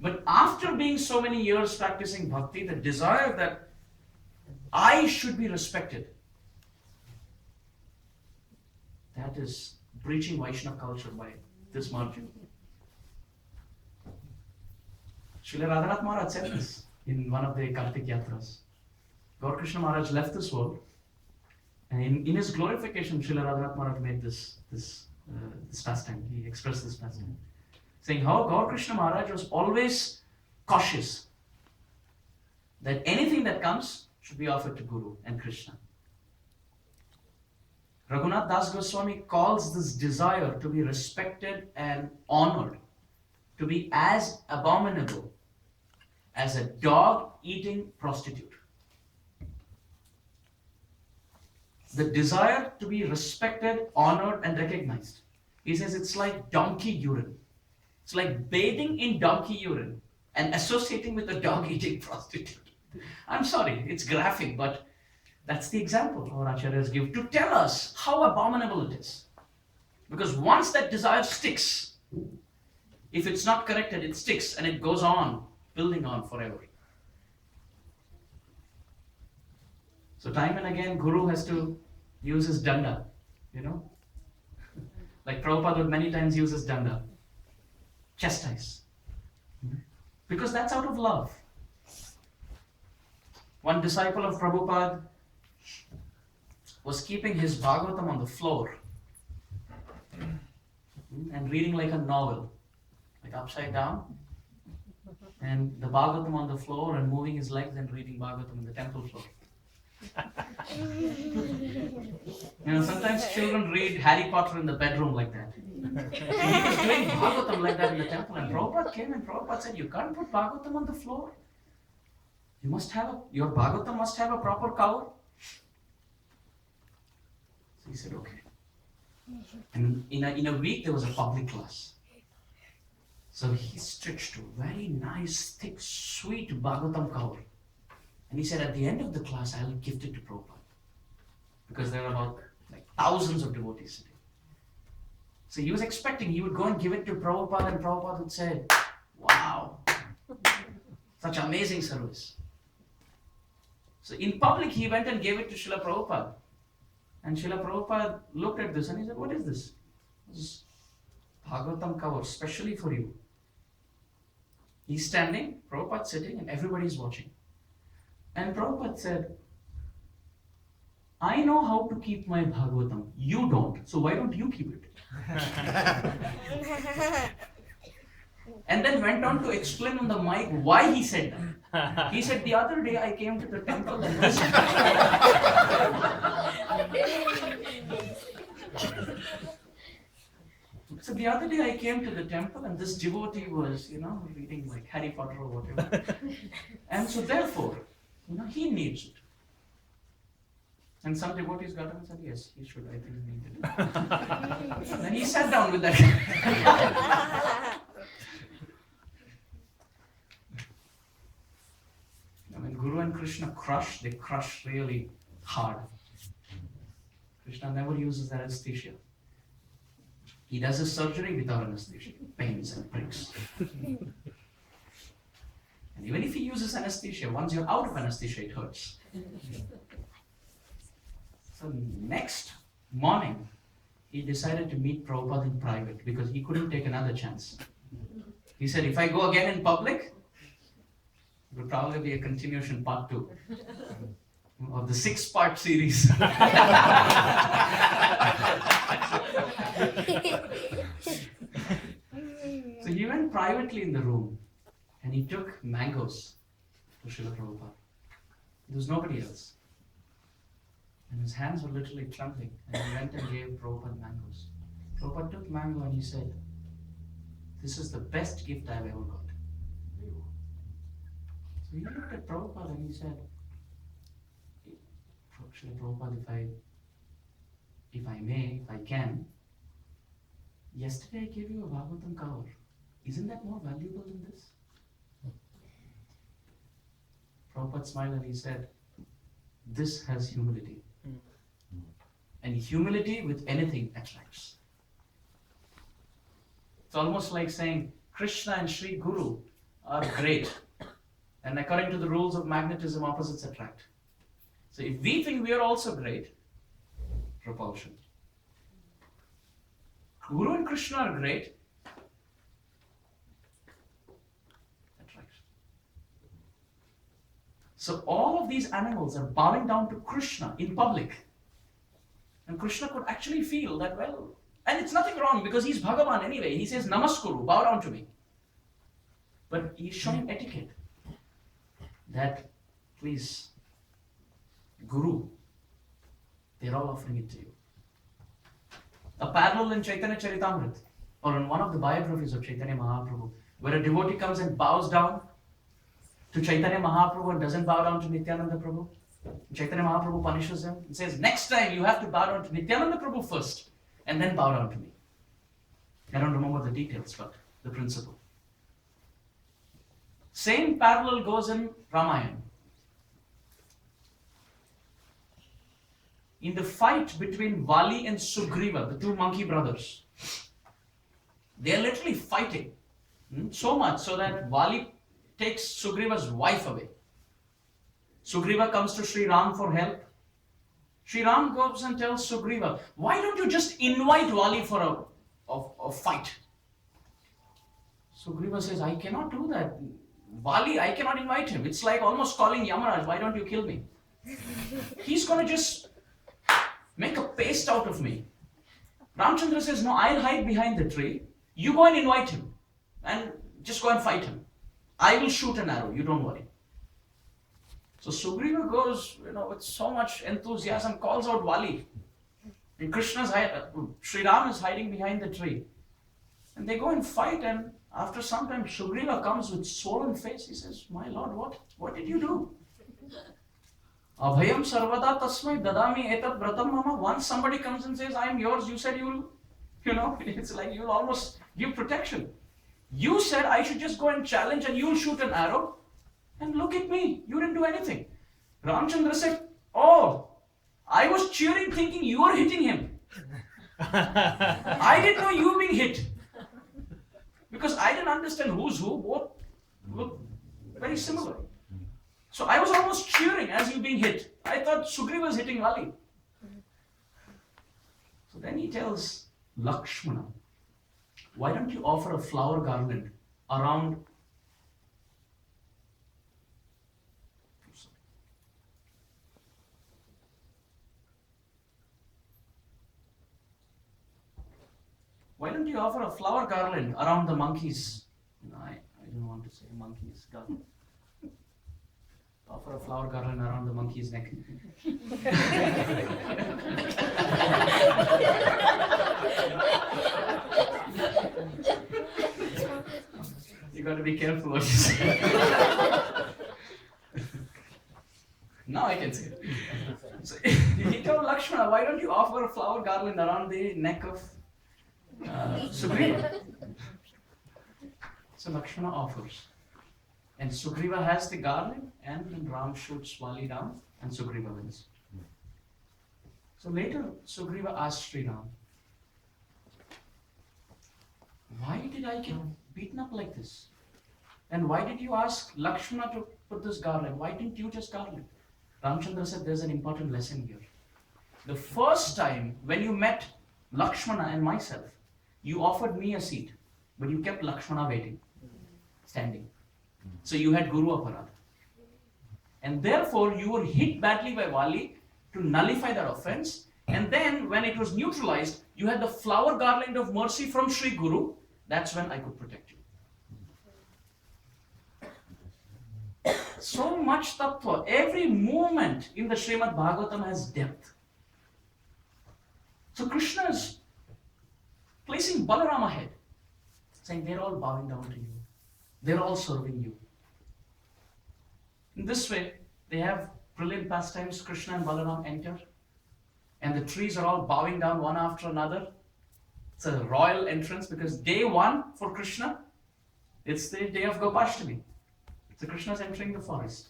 But after being so many years practicing bhakti, the desire that I should be respected, that is breaching Vaishnava culture by this margin. Srila Radhanath Maharaj said this in one of the Kartik Yatras. Gaur Krishna Maharaj left this world, and in his glorification, Srila Radhanath Maharaj made this pastime. He expressed this pastime, saying how Gaur Krishna Maharaj was always cautious that anything that comes should be offered to Guru and Krishna. Raghunath Das Goswami calls this desire to be respected and honored to be as abominable as a dog eating prostitute. The desire to be respected, honored, and recognized. He says it's like donkey urine. It's like bathing in donkey urine and associating with a dog eating prostitute. I'm sorry, it's graphic, but that's the example our acharyas give to tell us how abominable it is. Because once that desire sticks, if it's not corrected, it sticks and it goes on, building on forever. So time and again, Guru has to use his danda, like Prabhupada would many times use his danda, chastise, because that's out of love. One disciple of Prabhupada was keeping his Bhagavatam on the floor and reading like a novel, like upside down, and the Bhagavatam on the floor and moving his legs and reading Bhagavatam on the temple floor. Sometimes children read Harry Potter in the bedroom like that. So he was doing Bhagavatam like that in the temple, and Prabhupada came and Prabhupada said, you can't put Bhagavatam on the floor. Your Bhagavatam must have a proper cover. So he said, okay. And in a week there was a public class. So he stitched a very nice, thick, sweet Bhagavatam cover. And he said, at the end of the class, I'll gift it to Prabhupada. Because there are about thousands of devotees sitting. So he was expecting he would go and give it to Prabhupada, and Prabhupada would say, wow, such amazing service. So in public, he went and gave it to Srila Prabhupada. And Srila Prabhupada looked at this and he said, what is this? This is Bhagavatam cover, specially for you. He's standing, Prabhupada sitting, and everybody's watching. And Prabhupada said, I know how to keep my Bhagavatam. You don't. So why don't you keep it? And then went on to explain on the mic why he said that. He said, the other day I came to the temple and this. So the other day I came to the temple and this devotee was, reading like Harry Potter or whatever. And so therefore, he needs it. And some devotees got up and said, yes, he should, I think he needed it. And then he sat down with that. When Guru and Krishna crush, they crush really hard. Krishna never uses anesthesia. He does his surgery without anesthesia, pains and pricks. And even if he uses anesthesia, once you're out of anesthesia, it hurts. So next morning, he decided to meet Prabhupada in private because he couldn't take another chance. He said, if I go again in public, it will probably be a continuation part 2 of the 6-part series. So he went privately in the room and he took mangoes to Srila Prabhupada. There was nobody else. And his hands were literally trembling. And he went and gave Prabhupada mangoes. Prabhupada took mango and he said, this is the best gift I've ever got. So he looked at Prabhupada and he said, Srila Prabhupada, if I can, yesterday I gave you a Bhagavatam cover. Isn't that more valuable than this? Prabhupada smiled and he said, this has humility. And humility with anything attracts. It's almost like saying Krishna and Sri Guru are great. And according to the rules of magnetism, opposites attract. So if we think we are also great, repulsion. Guru and Krishna are great. That's right. So all of these animals are bowing down to Krishna in public. And Krishna could actually feel that, well, and it's nothing wrong because he's Bhagavan anyway. He says, Namaskuru, bow down to me. But he's showing etiquette. That, please, Guru, they're all offering it to you. A parallel in Chaitanya Charitamrita, or in one of the biographies of Chaitanya Mahaprabhu, where a devotee comes and bows down to Chaitanya Mahaprabhu and doesn't bow down to Nityananda Prabhu. Chaitanya Mahaprabhu punishes him and says, next time you have to bow down to Nityananda Prabhu first and then bow down to me. I don't remember the details, but the principle. Same parallel goes in Ramayana. In the fight between Vali and Sugriva, the two monkey brothers, they are literally fighting. So much so that Vali takes Sugriva's wife away. Sugriva comes to Sri Ram for help. Sri Ram goes and tells Sugriva, why don't you just invite Vali for a fight? Sugriva says, I cannot do that. Vali, I cannot invite him. It's like almost calling Yamaraj, why don't you kill me? He's going to just make a paste out of me. Ramchandra says, no, I'll hide behind the tree. You go and invite him and just go and fight him. I will shoot an arrow, you don't worry. So Sugriva goes, with so much enthusiasm, calls out Vali. And Sri Ram is hiding behind the tree. And they go and fight, and after some time, Sugriva comes with swollen face. He says, my lord, what did you do? Abhayam sarvada tasmai dadami etat vratam mama. Once somebody comes and says, I am yours, you said it's like you'll almost give protection. You said I should just go and challenge and you'll shoot an arrow. And look at me, you didn't do anything. Ramchandra said, oh, I was cheering thinking you were hitting him. I didn't know you were being hit. Because I didn't understand who's who, both look very similar. So I was almost cheering as you being hit. I thought Sugriva was hitting Vali. So then he tells Lakshmana, why don't you offer a flower garland around the monkeys? I don't want to say monkeys garland. Offer a flower garland around the monkey's neck. You got to be careful what you say. Now I can say it. So he told Lakshmana, why don't you offer a flower garland around the neck of Sugriva? So Lakshmana offers. And Sugriva has the garland, and then Ram shoots Vali down, and Sugriva wins. So later, Sugriva asked Sri Ram, why did I get beaten up like this? And why did you ask Lakshmana to put this garland? Why didn't you just garland? Ramchandra said, there's an important lesson here. The first time when you met Lakshmana and myself, you offered me a seat, but you kept Lakshmana waiting, standing. So you had Guru Aparadha. And therefore you were hit badly by Vali to nullify that offense. And then when it was neutralized, you had the flower garland of mercy from Sri Guru. That's when I could protect you. So much tattva. Every movement in the Srimad Bhagavatam has depth. So Krishna is placing Balaram ahead, saying they're all bowing down to you. They're all serving you. In this way, they have brilliant pastimes. Krishna and Balaram enter, and the trees are all bowing down one after another. It's a royal entrance because day one for Krishna, it's the day of Gopashtami. So Krishna's entering the forest.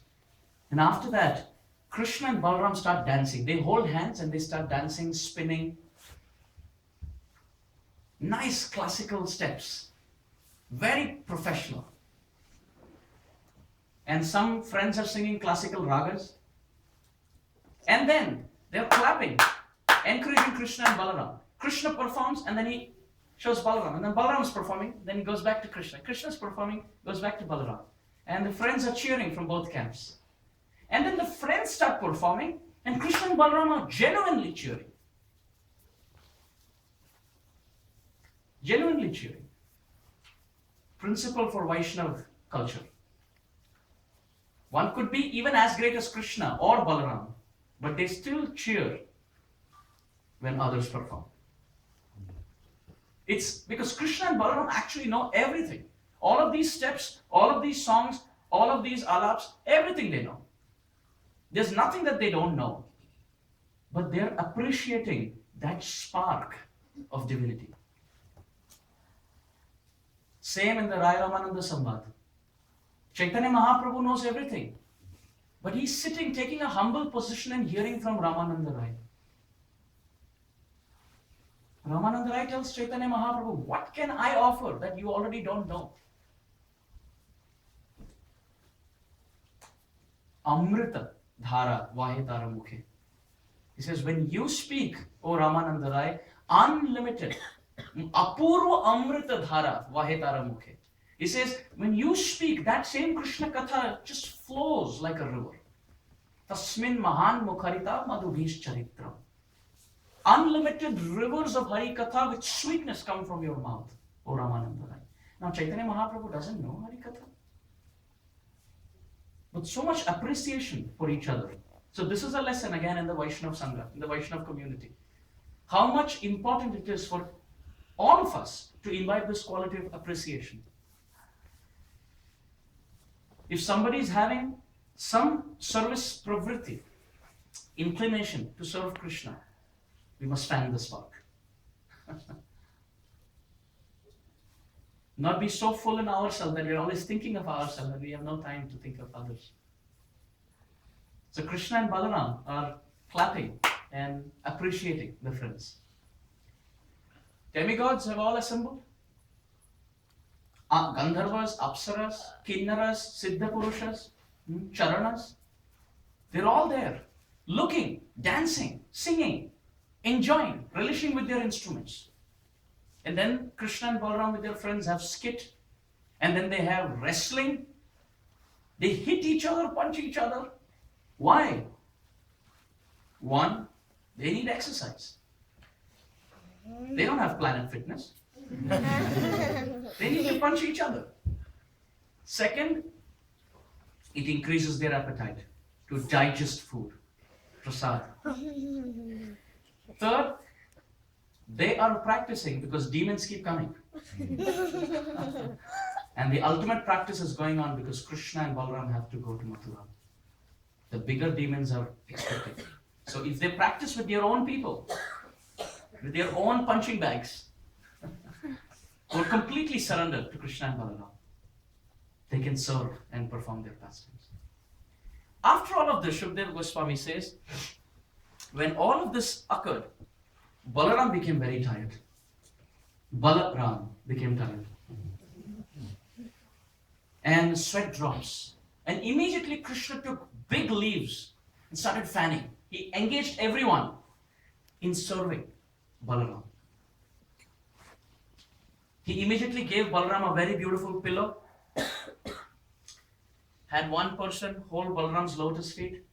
And after that, Krishna and Balaram start dancing. They hold hands and they start dancing, spinning. Nice classical steps. Very professional. And some friends are singing classical ragas. And then they're clapping, encouraging Krishna and Balaram. Krishna performs and then he shows Balaram. And then Balaram is performing, then he goes back to Krishna. Krishna is performing, goes back to Balaram. And the friends are cheering from both camps. And then the friends start performing, and Krishna and Balaram are genuinely cheering. Genuinely cheering. Principle for Vaishnava culture. One could be even as great as Krishna or Balaram, but they still cheer when others perform. It's because Krishna and Balaram actually know everything. All of these steps, all of these songs, all of these alaps, everything they know. There's nothing that they don't know. But they're appreciating that spark of divinity. Same in the Rai Ramananda Samvad. Chaitanya Mahaprabhu knows everything. But he's sitting, taking a humble position and hearing from Ramananda Rai. Ramananda Rai tells Chaitanya Mahaprabhu, what can I offer that you already don't know? Amrita dhara vahitara mukhe. He says, when you speak, O Ramananda Rai, unlimited, apurva amrita dhara vahitara mukhe. He says, when you speak, that same Krishna Katha just flows like a river. Tasmin mahan mukharita madhubhish charitra. Unlimited rivers of Hari Katha with sweetness come from your mouth, O Ramananda Rai. Now Chaitanya Mahaprabhu doesn't know Hari Katha. But so much appreciation for each other. So this is a lesson again in the Vaishnava Sangha, in the Vaishnava community. How much important it is for all of us to imbibe this quality of appreciation. If somebody is having some service pravritti, inclination to serve Krishna, we must fan the spark. Not be so full in ourselves that we're always thinking of ourselves and we have no time to think of others. So Krishna and Balaram are clapping and appreciating the friends. Demigods have all assembled. Gandharvas, Apsaras, Kinnaras, Siddha Purushas, Charanas. They're all there, looking, dancing, singing, enjoying, relishing with their instruments. And then Krishna and Balaram with their friends have skit. And then they have wrestling. They hit each other, punch each other. Why? One, they need exercise. They don't have Planet Fitness. They need to punch each other. Second, it increases their appetite to digest food, prasad. Third, they are practicing because demons keep coming. And the ultimate practice is going on because Krishna and Balaram have to go to Mathura. The bigger demons are expected. So if they practice with their own people, with their own punching bags, who are completely surrendered to Krishna and Balaram, they can serve and perform their pastimes. After all of this, Shukdev Goswami says, when all of this occurred, Balaram became very tired. Balaram became tired. And sweat drops. And immediately Krishna took big leaves and started fanning. He engaged everyone in serving Balaram. He immediately gave Balaram a very beautiful pillow. Had one person hold Balaram's lotus feet,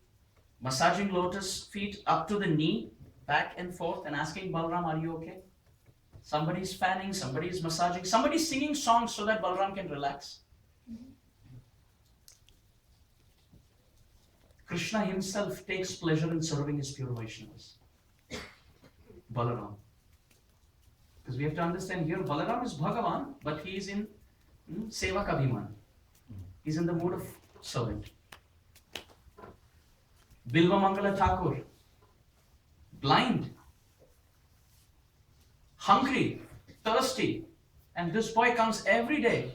massaging lotus feet up to the knee, back and forth, and asking Balaram, are you okay? Somebody's fanning, somebody's massaging, somebody's singing songs so that Balaram can relax. Krishna himself takes pleasure in serving his pure Vaishnavas. Balaram. Because we have to understand here, Balaram is Bhagavan, but he is in Seva Kabhiman. He's in the mood of servant. Bilva Mangala Thakur, blind, hungry, thirsty, and this boy comes every day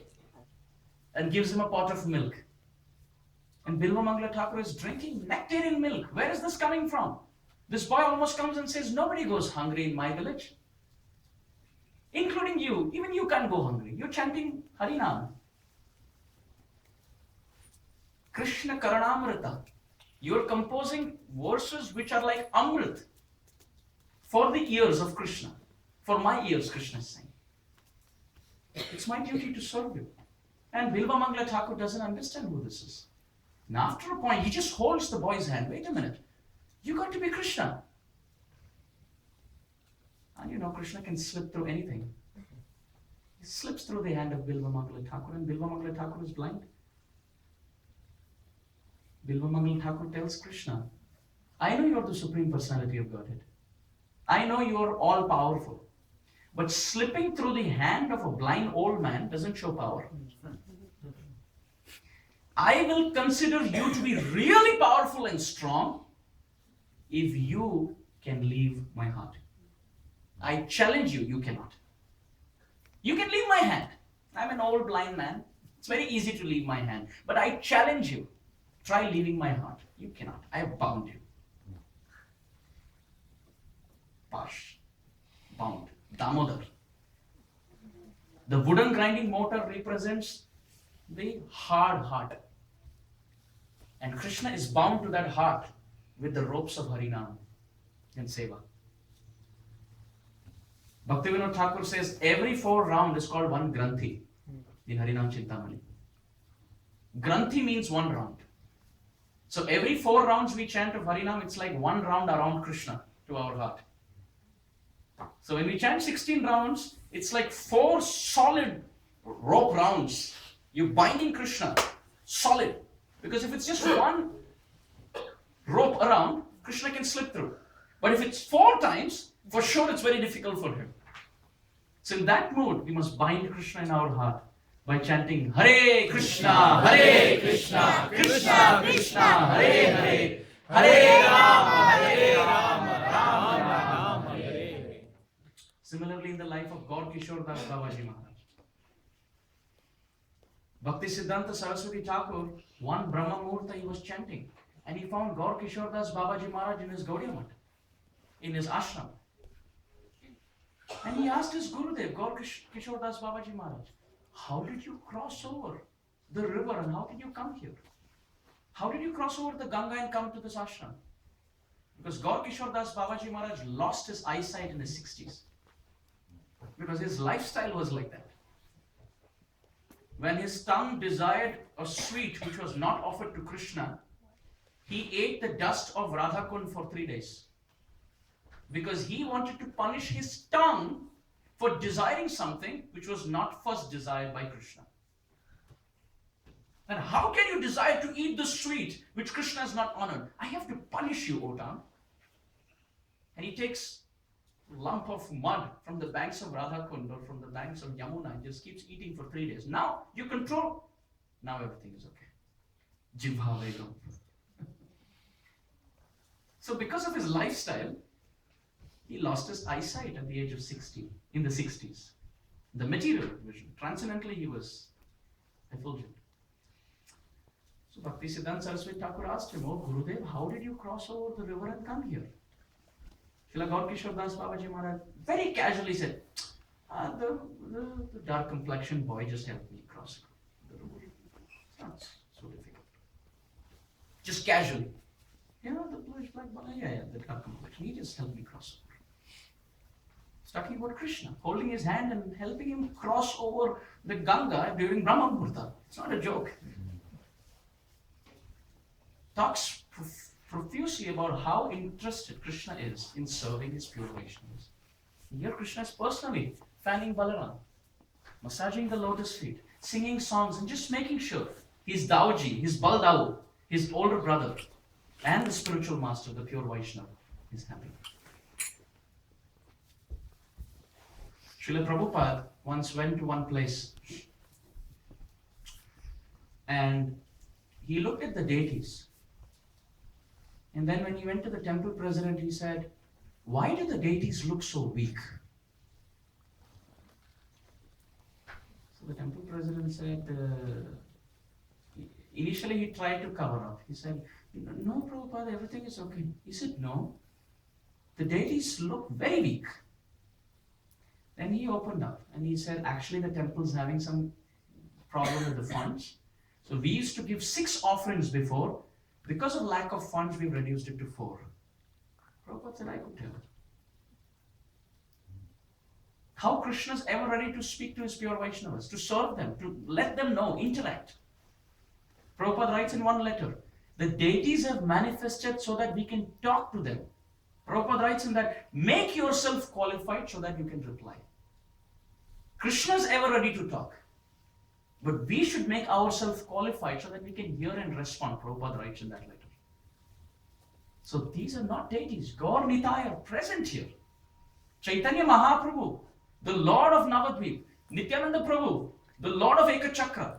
and gives him a pot of milk. And Bilva Mangala Thakur is drinking nectarian milk. Where is this coming from? This boy almost comes and says, nobody goes hungry in my village. Including you. Even you can't go hungry. You're chanting Harinam. Krishna Karanamrita. You're composing verses which are like Amrit for the ears of Krishna. For my ears, Krishna is saying. It's my duty to serve you. And Bilva Mangla Thakur doesn't understand who this is. And after a point, he just holds the boy's hand. Wait a minute. You got to be Krishna. And you know, Krishna can slip through anything. He slips through the hand of Bilva Mangla Thakur, and Bilva Mangla Thakur is blind. Bilva Mangla Thakur tells Krishna, I know you're the Supreme Personality of Godhead. I know you're all powerful. But slipping through the hand of a blind old man doesn't show power. I will consider you to be really powerful and strong if you can leave my heart. I challenge you, you cannot. You can leave my hand. I'm an old blind man. It's very easy to leave my hand. But I challenge you. Try leaving my heart. You cannot. I have bound you. Pash. Bound. Damodar. The wooden grinding mortar represents the hard heart. And Krishna is bound to that heart with the ropes of Harinam and Seva. Bhaktivinoda Thakur says every 4 round is called one Granthi in Harinam Chintamani. Granthi means 1 round. So every 4 rounds we chant of Harinam, it's like 1 round around Krishna to our heart. So when we chant 16 rounds, it's like 4 solid rope rounds. You're binding Krishna, solid. Because if it's just 1 rope around, Krishna can slip through. But if it's 4 times, for sure it's very difficult for him. So in that mood, we must bind Krishna in our heart by chanting Hare Krishna, Krishna Krishna, Hare Hare, Hare Rama, Rama Rama, Hare Hare. Similarly, in the life of Gaur Kishore Das Babaji Maharaj, Bhakti Siddhanta Saraswati Thakur, one Brahma Muhurta he was chanting, and he found Gaur Kishore Das Babaji Maharaj in his Gaudiya Math, in his ashram. And he asked his Gurudev, Gaur Kishore Das Babaji Maharaj, how did you cross over the river and how did you come here? How did you cross over the Ganga and come to this ashram? Because Gaur Kishore Das Babaji Maharaj lost his eyesight in his 60s. Because his lifestyle was like that. When his tongue desired a sweet which was not offered to Krishna, he ate the dust of Radhakund for 3 days. Because he wanted to punish his tongue for desiring something which was not first desired by Krishna. And how can you desire to eat the sweet which Krishna has not honored? I have to punish you, O tongue. And he takes a lump of mud from the banks of Radhakund or from the banks of Yamuna and just keeps eating for 3 days. Now you control. Now everything is okay. Jibha Vegam. So because of his lifestyle, he lost his eyesight at the age of 60, in the 60s. The material vision. Transcendently, he was effulgent. So Bhakti Siddhanta Saraswati Thakur asked him, Oh Gurudev, how did you cross over the river and come here? Srila Gaur Kishore Das Babaji Maharaj very casually said, the dark complexioned boy just helped me cross the river. It's not so difficult. Just casually. You know, the bluish black boy, the dark complexion, he just helped me cross over. He's talking about Krishna, holding his hand and helping him cross over the Ganga during Brahma Muhurta. It's not a joke. Talks profusely about how interested Krishna is in serving his pure Vaishnavas. Here Krishna is personally fanning Balaram, massaging the lotus feet, singing songs and just making sure his Dauji, his Baldau, his older brother and the spiritual master, the pure Vaishnava, is happy. Srila Prabhupada once went to one place and he looked at the deities. And then when he went to the temple president, he said, why do the deities look so weak? So the temple president said, initially he tried to cover up. He said, no, Prabhupada, everything is okay. He said, no, the deities look very weak. Then he opened up and he said, actually the temple is having some problem with the funds. So we used to give 6 offerings before. Because of lack of funds, we've reduced it to 4. Prabhupada said, I could tell. How Krishna is ever ready to speak to his pure Vaishnavas, to serve them, to let them know, interact. Prabhupada writes in one letter, the deities have manifested so that we can talk to them. Prabhupada writes in that, make yourself qualified so that you can reply. Krishna is ever ready to talk. But we should make ourselves qualified so that we can hear and respond. Prabhupada writes in that letter. So these are not deities. Gaur Nitai are present here. Chaitanya Mahaprabhu, the Lord of Navadvip, Nityananda Prabhu, the Lord of Ekachakra.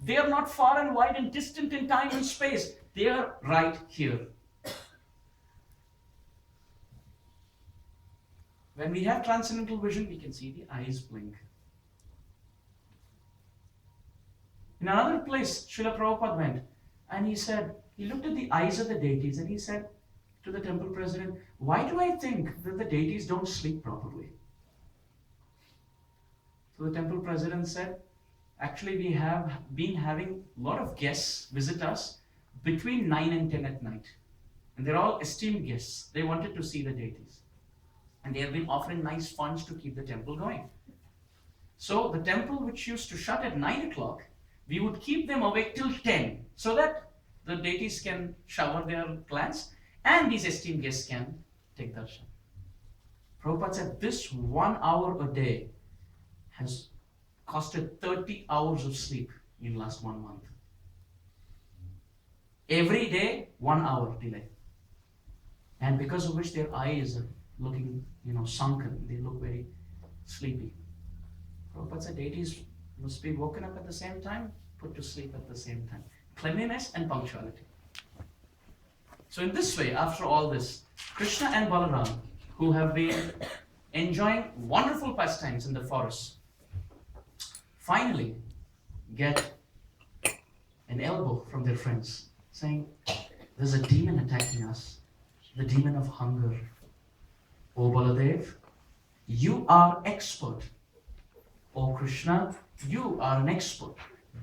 They are not far and wide and distant in time and space. They are right here. When we have transcendental vision, we can see the eyes blink. In another place, Srila Prabhupada went and he looked at the eyes of the deities and he said to the temple president, why do I think that the deities don't sleep properly? So the temple president said, actually we have been having a lot of guests visit us between 9 and 10 at night. And they're all esteemed guests. They wanted to see the deities. And they have been offering nice funds to keep the temple going. So the temple, which used to shut at 9 o'clock, we would keep them awake till 10 so that the deities can shower their plants and these esteemed guests can take darshan. Prabhupada said this 1 hour a day has costed 30 hours of sleep in the last 1 month. Every day, 1 hour delay. And because of which their eyes are looking, sunken. They look very sleepy. Prabhupada said deities must be woken up at the same time, put to sleep at the same time. Cleanliness and punctuality. So in this way, after all this, Krishna and Balaram, who have been enjoying wonderful pastimes in the forest, finally get an elbow from their friends, saying, there's a demon attacking us, the demon of hunger. O Baladev, you are expert. O Krishna, you are an expert.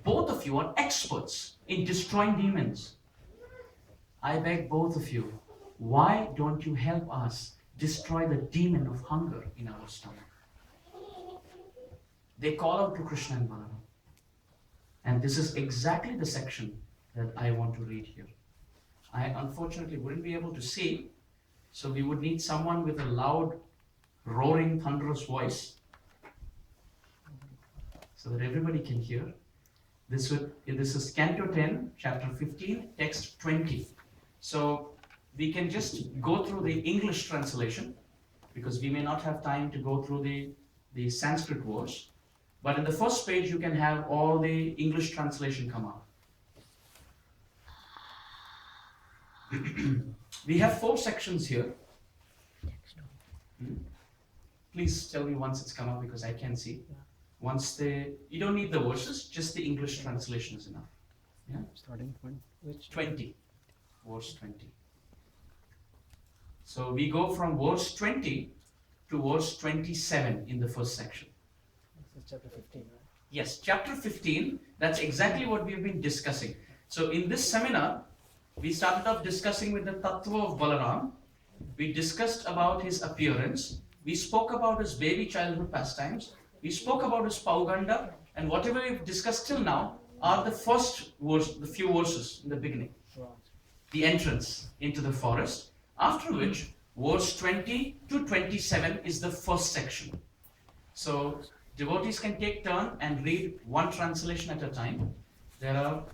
Both of you are experts in destroying demons. I beg both of you, why don't you help us destroy the demon of hunger in our stomach? They call out to Krishna and Balaram. And this is exactly the section that I want to read here. I unfortunately wouldn't be able to see, so we would need someone with a loud, roaring, thunderous voice so that everybody can hear. This is Canto 10, Chapter 15, Text 20. So we can just go through the English translation because we may not have time to go through the Sanskrit words. But in the first page, you can have all the English translation come up. We have 4 sections here. Please tell me once it's come up because I can't see. You don't need the verses, just the English translation is enough. Yeah? Starting point, which? 20, verse 20. So we go from verse 20 to verse 27 in the first section. This is chapter 15, right? Yes, chapter 15, that's exactly what we've been discussing. So in this seminar, we started off discussing with the Tattva of Balaram. We discussed about his appearance. We spoke about his baby childhood pastimes. We spoke about his Pauganda. And whatever we've discussed till now are the first verse, the few verses in the beginning. The entrance into the forest. After which, verse 20 to 27 is the first section. So devotees can take turn and read one translation at a time. There are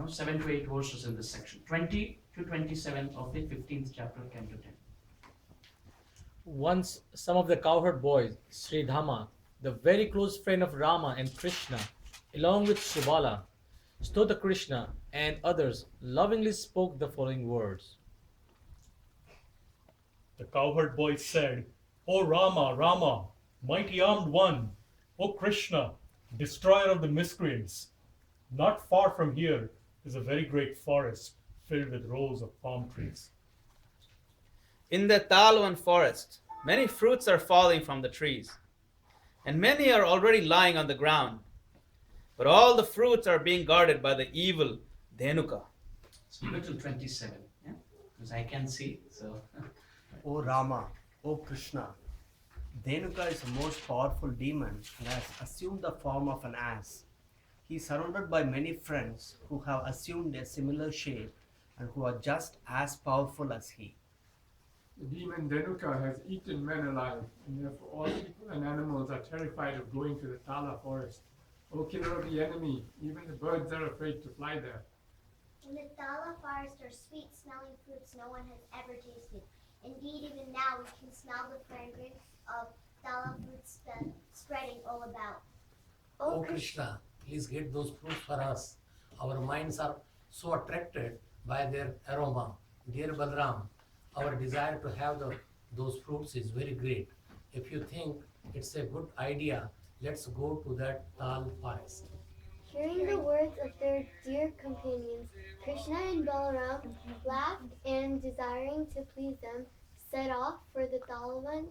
7 to 8 verses in this section. 20 to 27 of the 15th chapter of Canto 10. Once some of the cowherd boys, Sri Dhama, the very close friend of Rama and Krishna, along with Subala, Stota Krishna and others, lovingly spoke the following words. The cowherd boy said, O Rama, Rama, mighty armed one, O Krishna, destroyer of the miscreants. Not far from here is a very great forest filled with rows of palm trees. In the Talwan forest, many fruits are falling from the trees, and many are already lying on the ground. But all the fruits are being guarded by the evil Dhenuka. So go to 27, yeah? Because I can see, so. O Rama, O Krishna, Dhenuka is the most powerful demon and has assumed the form of an ass. He is surrounded by many friends who have assumed a similar shape and who are just as powerful as he. The demon Dhenuka has eaten men alive, and therefore all people and animals are terrified of going to the Tala forest. O killer of the enemy, even the birds are afraid to fly there. In the Tala forest are sweet-smelling fruits no one has ever tasted. Indeed, even now we can smell the fragrance of Tala fruits spreading all about. Oh Krishna, please get those fruits for us. Our minds are so attracted by their aroma. Dear Balaram, our desire to have those fruits is very great. If you think it's a good idea, let's go to that Tal forest. Hearing the words of their dear companions, Krishna and Balaram laughed and, desiring to please them, set off for the Talavan,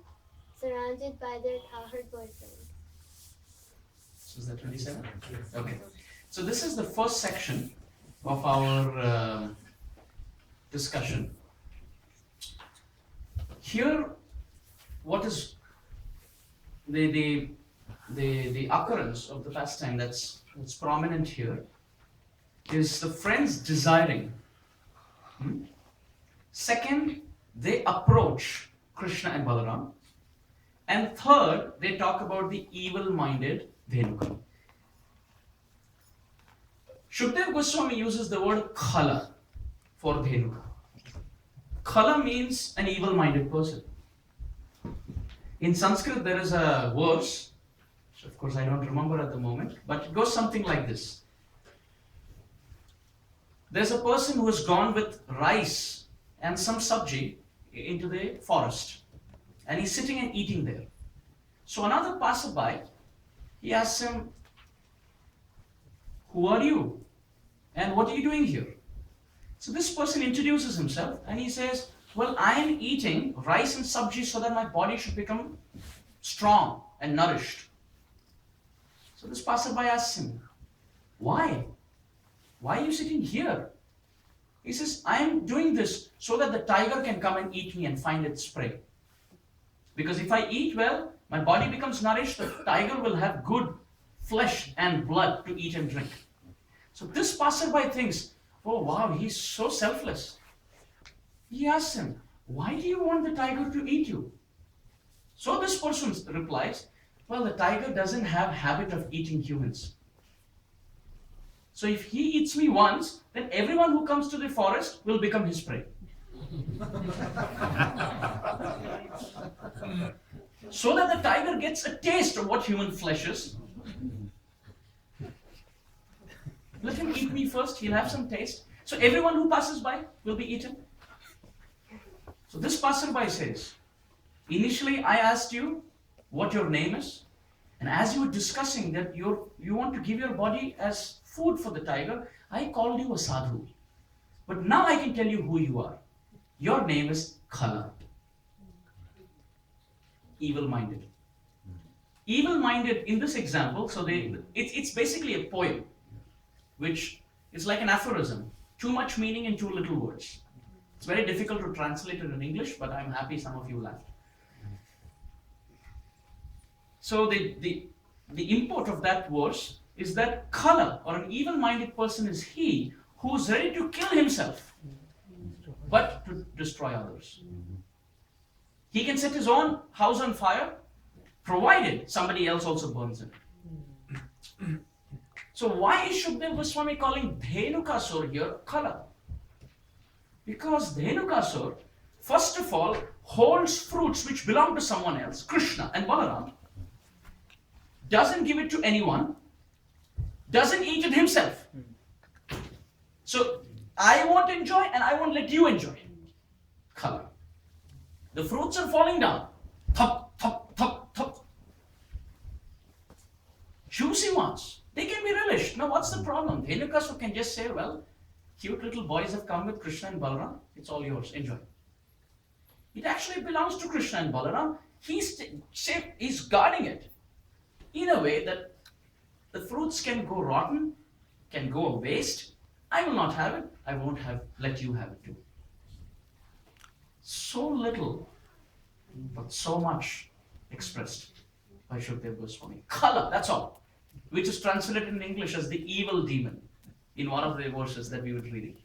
surrounded by their cowherd boyfriends. So is that 27? Okay. So this is the first section of our discussion. Here, what is the occurrence of the pastime that's prominent here is the friends desiring. Second, they approach Krishna and Balaram. And third, they talk about the evil-minded Dhenuka. Shukdev Goswami uses the word khala for Dhenuka. Khala means an evil-minded person. In Sanskrit, there is a verse, which of course I don't remember at the moment, but it goes something like this. There's a person who has gone with rice and some sabji into the forest, and he's sitting and eating there. So another passerby, he asks him, "Who are you? And what are you doing here?" So this person introduces himself and he says, "Well, I am eating rice and sabji so that my body should become strong and nourished." So this passerby asks him, "Why? Why are you sitting here?" He says, "I am doing this so that the tiger can come and eat me and find its prey. Because if I eat well, my body becomes nourished, the tiger will have good flesh and blood to eat and drink." So this passerby thinks, "Oh wow, he's so selfless." He asks him, "Why do you want the tiger to eat you?" So this person replies, "Well, the tiger doesn't have habit of eating humans. So if he eats me once, then everyone who comes to the forest will become his prey. So that the tiger gets a taste of what human flesh is. Let him eat me first, he'll have some taste. So everyone who passes by will be eaten." So this passerby says, "Initially I asked you what your name is, and as you were discussing that you want to give your body as food for the tiger, I called you a sadhu. But now I can tell you who you are. Your name is Khala." Evil-minded. Evil-minded in this example, so it's basically a poem, which is like an aphorism. Too much meaning in too little words. It's very difficult to translate it in English, but I'm happy some of you laughed. So the import of that verse is that Khala, or an evil-minded person, is he who's ready to kill himself, but to destroy others. He can set his own house on fire, provided somebody else also burns it. So why is Shukdev Goswami calling Dhenukasur here Khala? Because Dhenukasur, first of all, holds fruits which belong to someone else, Krishna and Balaram, doesn't give it to anyone, doesn't eat it himself. So I won't enjoy and I won't let you enjoy. Khala. The fruits are falling down. Thop, thop, thop, thop. Juicy ones. They can be relished. Now what's the problem? Dhenukasur can just say, "Well, cute little boys have come with Krishna and Balaram. It's all yours. Enjoy." It actually belongs to Krishna and Balaram. He's guarding it in a way that the fruits can go rotten, can go a waste. I will not have it. I won't let you have it too. So little, but so much expressed by Shukdev Goswami. Kala, that's all. Which is translated in English as the evil demon in one of the verses that we were reading.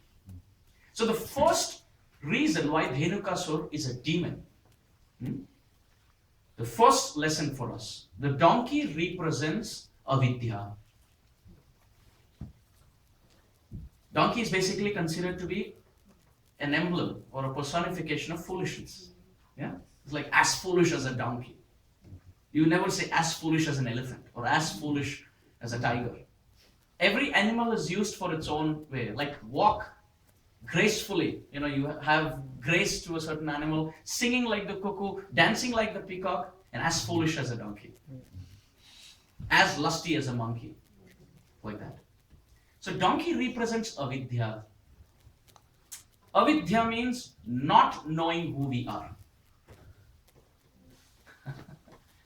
So the first reason why Dhenukasur is a demon, the first lesson for us, the donkey represents avidya. Donkey is basically considered to be an emblem or a personification of foolishness. Yeah? It's like as foolish as a donkey. You never say as foolish as an elephant or as foolish as a tiger. Every animal is used for its own way. Like walk gracefully. You have grace to a certain animal, singing like the cuckoo, dancing like the peacock, and as foolish as a donkey. As lusty as a monkey. Like that. So donkey represents avidya. Avidya means not knowing who we are.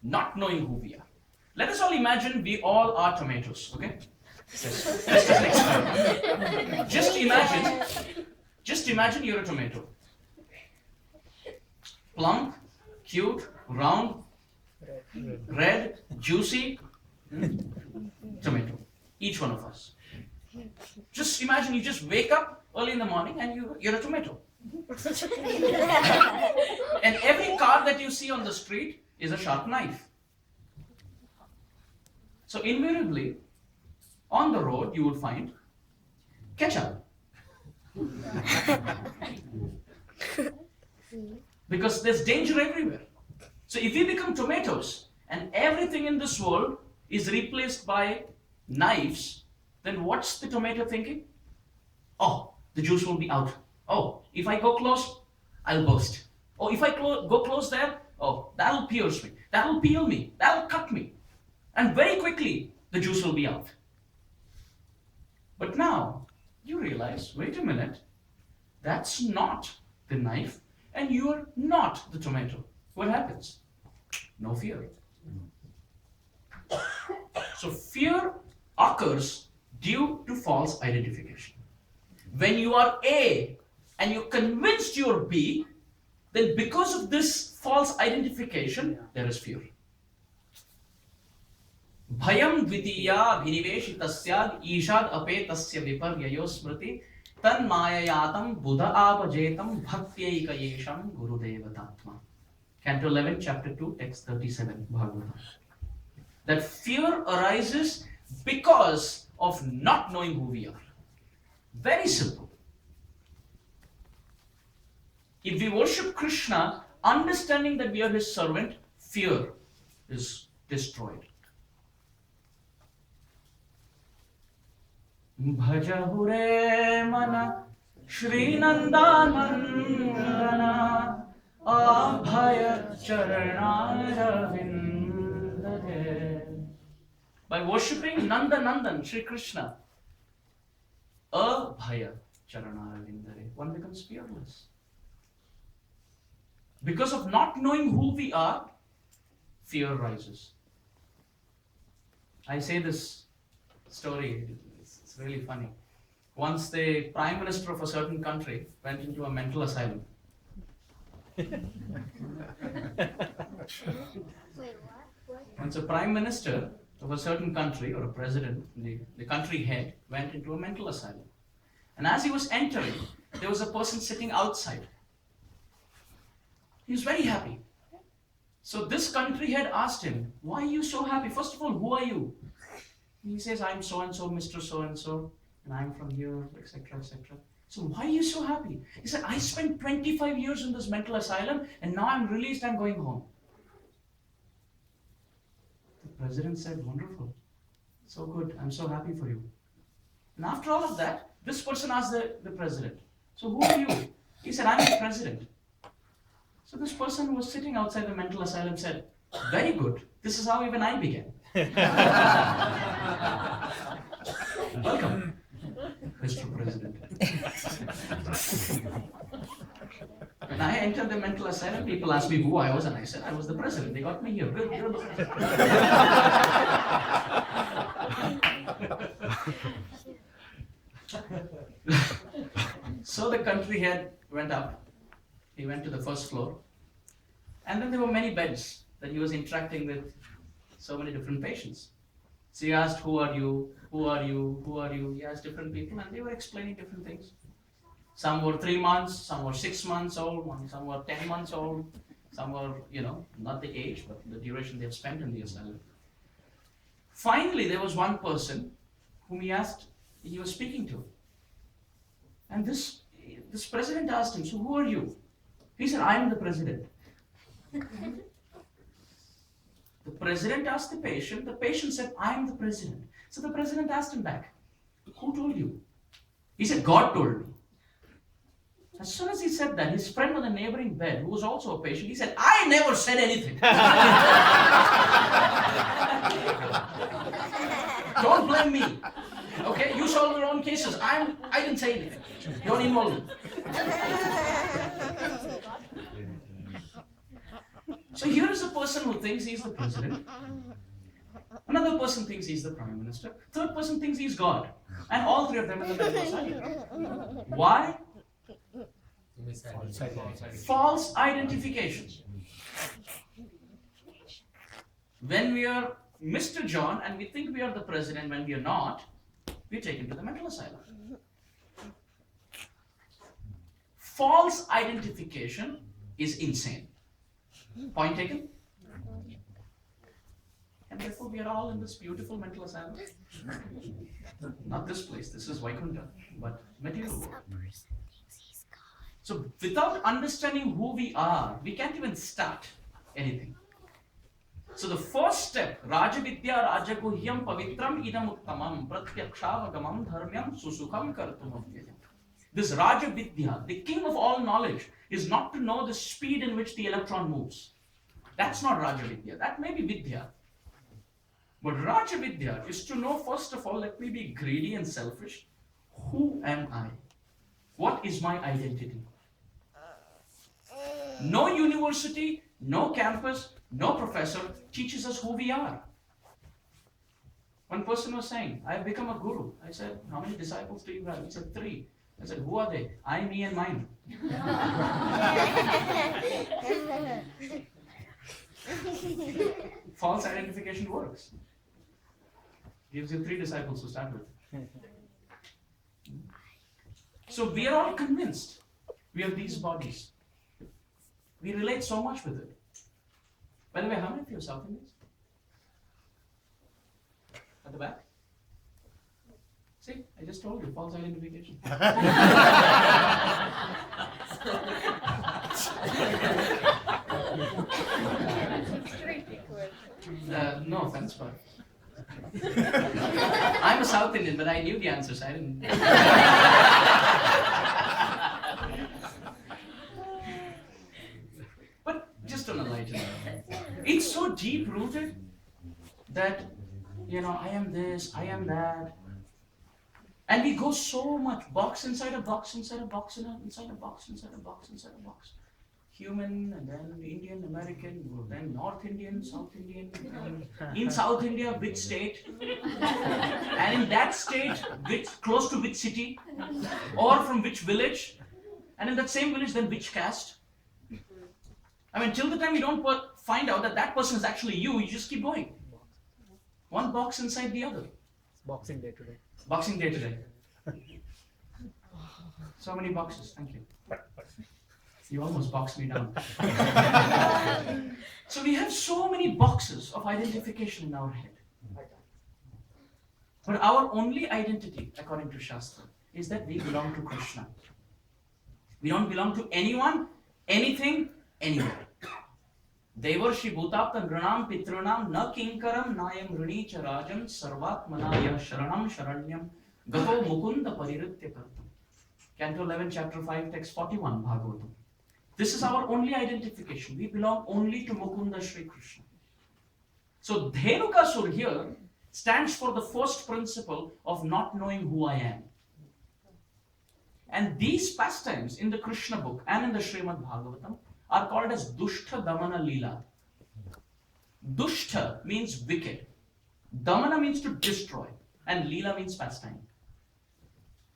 Not knowing who we are. Let us all imagine we all are tomatoes, okay? Just as an experiment. Just imagine you're a tomato. Plump, cute, round, red, juicy, tomato. Each one of us. Just imagine you just wake up early in the morning and you're a tomato. And every car that you see on the street is a sharp knife. So invariably, on the road you would find ketchup. Because there's danger everywhere. So if we become tomatoes and everything in this world is replaced by knives, then what's the tomato thinking? Oh, the juice will be out. Oh, if I go close, I'll burst. Oh, if I go close there, oh, that'll pierce me. That'll peel me. That'll cut me. And very quickly, the juice will be out. But now, you realize, wait a minute, that's not the knife, and you're not the tomato. What happens? No fear. So fear occurs due to false identification. When you are A and you're convinced you're B, then because of this false identification, there is fear. Bhayam dvitiya bhiniveshitasya ishad apetasya viparyayo smriti tan mayayatam buddha apajetam bhaktyeka yesham gurudevatatma. Canto 11, chapter 2, text 37, Bhagavatam. That fear arises because of not knowing who we are. Very simple. If we worship Krishna, understanding that we are his servant, fear is destroyed. Bhajahure mana Shri Nandanandana Abhaya Charanaravinda. By worshipping Nanda Nandan, Shri Krishna, Abhaya Charanaravinda, one becomes fearless. Because of not knowing who we are, fear rises. I say this story, it's really funny. Once the Prime Minister of a certain country went into a mental asylum. Wait, what? Once a Prime Minister of a certain country, or a president, the country head, went into a mental asylum. And as he was entering, there was a person sitting outside. He was very happy. So this country head asked him, why are you so happy? First of all, who are you? And he says, I'm so-and-so, Mr. So-and-so, and I'm from here, etc., etc. So why are you so happy? He said, I spent 25 years in this mental asylum, and now I'm released, I'm going home. The president said, wonderful, so good, I'm so happy for you. And after all of that, this person asked the president, so who are you? He said, I'm the president. So this person who was sitting outside the mental asylum said, very good, this is how even I began. Welcome, Mr. President. When I entered the mental asylum, people asked me who I was, and I said, I was the president. They got me here. Good, you're the president. So the country head went up. He went to the first floor. And then there were many beds that he was interacting with so many different patients. So he asked, who are you? Who are you? Who are you? He asked different people and they were explaining different things. Some were 3 months, some were 6 months old, some were 10 months old, some were, not the age, but the duration they've spent in the asylum. Finally, there was one person whom he was speaking to. And this president asked him, so who are you? He said, I am the president. The president asked the patient said, I am the president. So the president asked him back, who told you? He said, God told me. As soon as he said that, his friend on the neighboring bed, who was also a patient, he said, I never said anything. Don't blame me. Okay, you solve your own cases. I didn't say anything. Don't involve me. So here is a person who thinks he's the president. Another person thinks he's the prime minister. Third person thinks he's God. And all three of them are in the mental asylum. Why? False identification. When we are Mr. John and we think we are the president when we are not, we're taken to the mental asylum. False identification is insane. Point taken? And therefore we are all in this beautiful mental asylum. Not this place, this is Vaikuntha, but material world. So without understanding who we are, we can't even start anything. So the first step, Rajavidya Rajaguhyam Pavitram Idam Uttamam Pratyakshavangamam Dharmyam Susukham Kartumavyatam. This Rajavidya, the king of all knowledge, is not to know the speed in which the electron moves. That's not Rajavidya. That may be Vidya. But Rajavidya is to know, first of all, let me be greedy and selfish. Who am I? What is my identity? No university, no campus, no professor teaches us who we are. One person was saying, I have become a guru. I said, how many disciples do you have? He said, 3. I said, who are they? I, me, and mine. False identification works. Gives you 3 disciples to start with. So we are all convinced we have these bodies. We relate so much with it. By the way, how many of you are South Indians? At the back? See, I just told you, false identification. No offense, but I'm a South Indian, but I knew the answers. I didn't. But just on a lighter note, it's so deep rooted that I am this, I am that. And we go so much box inside a box, inside a box, inside a box, inside a box, inside a box. Human, and then Indian, American, then North Indian, South Indian. In South India, which state? And in that state, close to which city? Or from which village? And in that same village, then which caste? I mean, till the time you don't find out that that person is actually you just keep going. One box inside the other. Boxing Day today. Boxing Day today. So many boxes, thank you. You almost boxed me down. So we have so many boxes of identification in our head. But our only identity, according to Shastra, is that we belong to Krishna. We don't belong to anyone, anything, anywhere. Devarshi bhutapta nranam pitranam na kinkaram nayam ranicha rajam sarvatmanaya sharanam sharanyam gato mukunda pariritya kartam. Canto 11, chapter 5, text 41, Bhagavatam. This is our only identification. We belong only to Mukunda Shri Krishna. So Dhenukasur here stands for the first principle of not knowing who I am. And these pastimes in the Krishna book and in the Srimad Bhagavatam are called as Dushta Damana Leela. Dushta means wicked. Damana means to destroy. And Leela means pastime.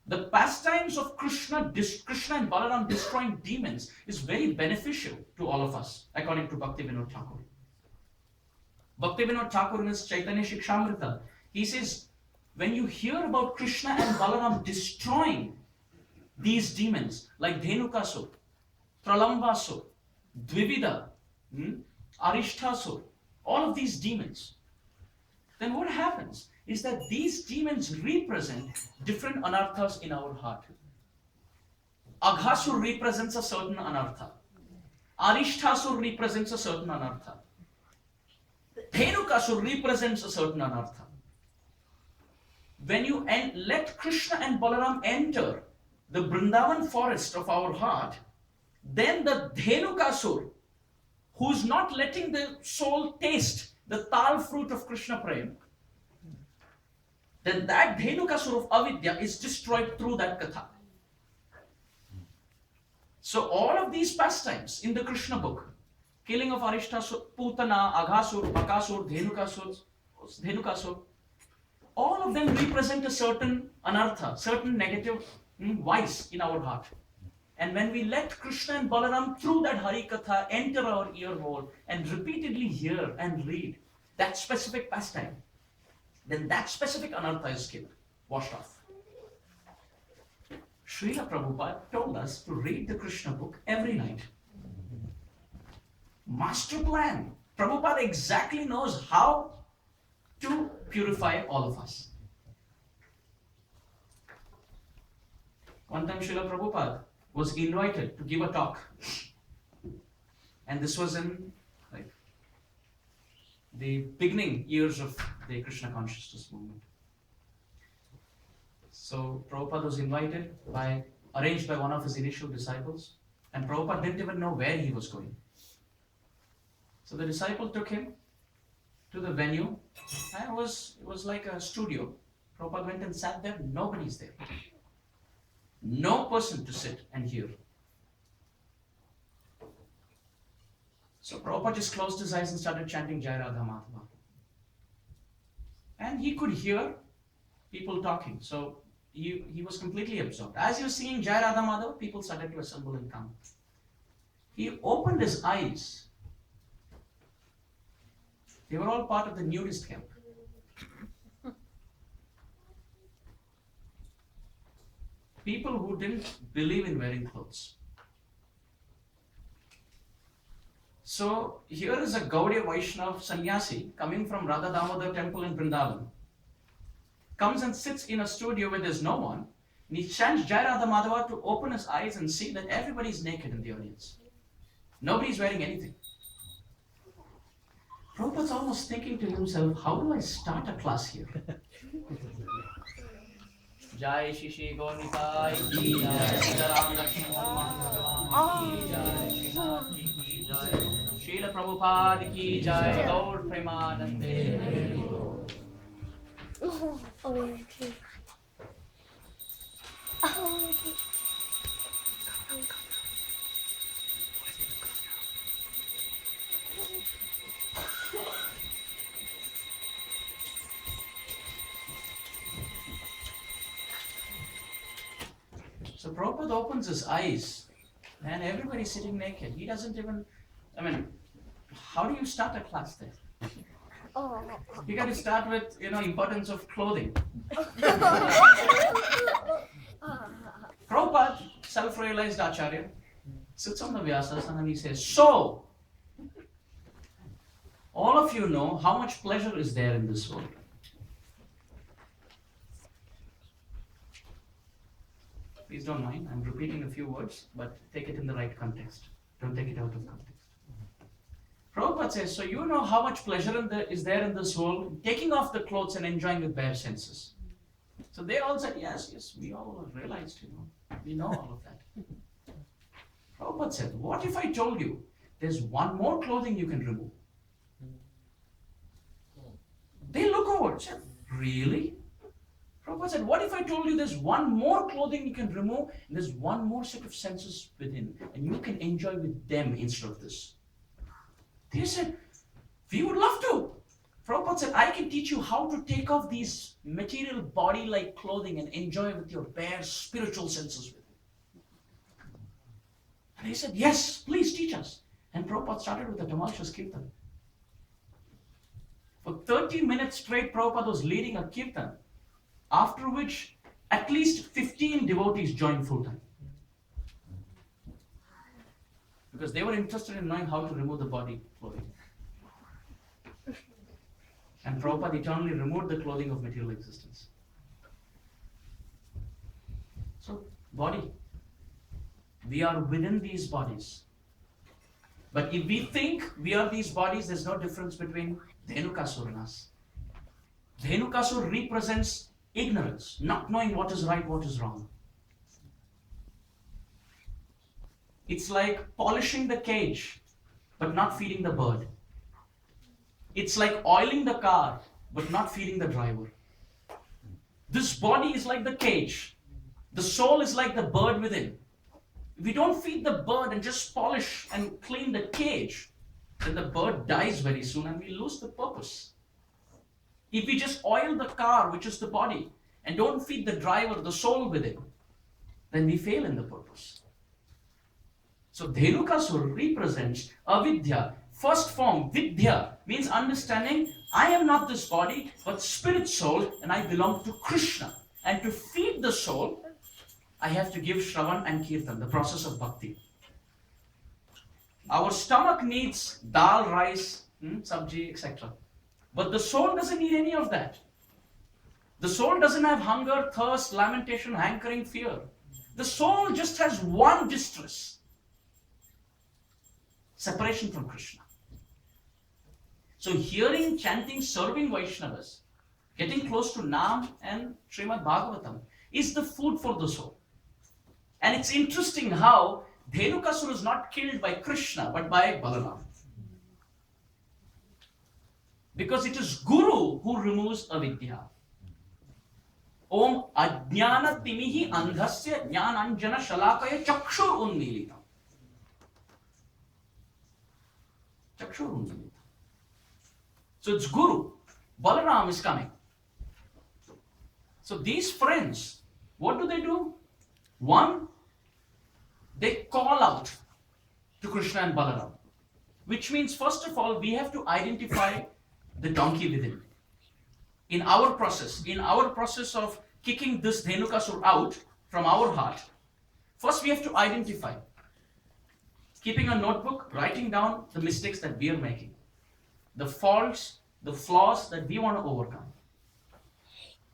The pastimes of Krishna and Balaram destroying demons is very beneficial to all of us, according to Bhakti Vinod Thakur. Bhaktivinoda Thakur in his Chaitanya Shikshamrita, he says, when you hear about Krishna and Balaram destroying these demons like Dhenukasur, Pralambasur, Dvivida, Arishtasur, all of these demons, then what happens is that these demons represent different anarthas in our heart. Aghasur represents a certain anartha. Arishtasur represents a certain anartha. Dhenukasur represents a certain anartha. When you let Krishna and Balaram enter the Vrindavan forest of our heart, then the Dhenukasur, who's not letting the soul taste the tal fruit of Krishna Prem, then that Dhenukasur of avidya is destroyed through that katha. So all of these pastimes in the Krishna book, killing of Arishtasur, Putana, Aghasur, Bakasur, Dhenukasur, all of them represent a certain anartha, certain negative vice in our heart. And when we let Krishna and Balaram through that Hari Katha enter our ear hole and repeatedly hear and read that specific pastime, then that specific anartha is killed, washed off. Srila Prabhupada told us to read the Krishna book every night. Master plan. Prabhupada exactly knows how to purify all of us. One time Srila Prabhupada was invited to give a talk. And this was in the beginning years of the Krishna consciousness movement. So Prabhupada was invited arranged by one of his initial disciples, and Prabhupada didn't even know where he was going. So the disciple took him to the venue, and it was like a studio. Prabhupada went and sat there, nobody's there. No person to sit and hear. So Prabhupada just closed his eyes and started chanting Jai Radha Madhava. And he could hear people talking. So he was completely absorbed. As he was singing Jai Radha Madhava, people started to assemble and come. He opened his eyes. They were all part of the nudist camp. People who didn't believe in wearing clothes. So here is a Gaudiya Vaishnava sannyasi coming from Radha Damodar temple in Vrindavan. Comes and sits in a studio where there's no one. And he chants Jai Radha Madhava to open his eyes and see that everybody's naked in the audience. Nobody's wearing anything. Prabhupada's almost thinking to himself, how do I start a class here? Jai Shishi Gaunikai ki jai, Sitaram Lakshman ki jai, ki jai, Srila Prabhupada ki jai, Gaur Premanande. So Prabhupada opens his eyes and everybody's sitting naked. He doesn't even, how do you start a class there? You got to start with, importance of clothing. Prabhupada, self-realized Acharya, sits on the Vyasasana and he says, so, all of you know how much pleasure is there in this world. Please don't mind, I'm repeating a few words, but take it in the right context. Don't take it out of context. Prabhupada says, so you know how much pleasure is there in this world, taking off the clothes and enjoying with bare senses. So they all said, yes, we all realized, we know all of that. Prabhupada said, what if I told you there's one more clothing you can remove? They look over and said, really? Prabhupada said, what if I told you there's one more clothing you can remove and there's one more set of senses within and you can enjoy with them instead of this? They said, we would love to. Prabhupada said, I can teach you how to take off these material body-like clothing and enjoy with your bare spiritual senses with it. And they said, yes, please teach us. And Prabhupada started with a tumultuous kirtan. For 30 minutes straight, Prabhupada was leading a kirtan, after which at least 15 devotees joined full time. Because they were interested in knowing how to remove the body clothing. And Prabhupada eternally removed the clothing of material existence. So, body. We are within these bodies. But if we think we are these bodies, there's no difference between Dhenukasur and us. Dhenukasur represents ignorance, not knowing what is right, what is wrong. It's like polishing the cage, but not feeding the bird. It's like oiling the car, but not feeding the driver. This body is like the cage. The soul is like the bird within. If we don't feed the bird and just polish and clean the cage, then the bird dies very soon and we lose the purpose. If we just oil the car, which is the body, and don't feed the driver, the soul within, then we fail in the purpose. So Dhenukasur represents avidya. First form, vidya, means understanding I am not this body, but spirit soul, and I belong to Krishna. And to feed the soul, I have to give Shravan and Kirtan, the process of bhakti. Our stomach needs dal, rice, sabji, etc. But the soul doesn't need any of that. The soul doesn't have hunger, thirst, lamentation, hankering, fear. The soul just has one distress: separation from Krishna. So hearing, chanting, serving Vaishnavas, getting close to Nam and Srimad Bhagavatam is the food for the soul. And it's interesting how Dhenukasur is not killed by Krishna but by Balaram. Because it is Guru who removes avidya. Om ajnana timihi andhasya jnananjana shalakaya chakshur unmilitam. Chakshur unmilitam. So it's Guru. Balaram is coming. So these friends, what do? One, they call out to Krishna and Balaram. Which means, first of all, we have to identify the donkey within. In our process of kicking this Dhenukasur out from our heart, first we have to identify. Keeping a notebook, writing down the mistakes that we are making, the faults, the flaws that we want to overcome.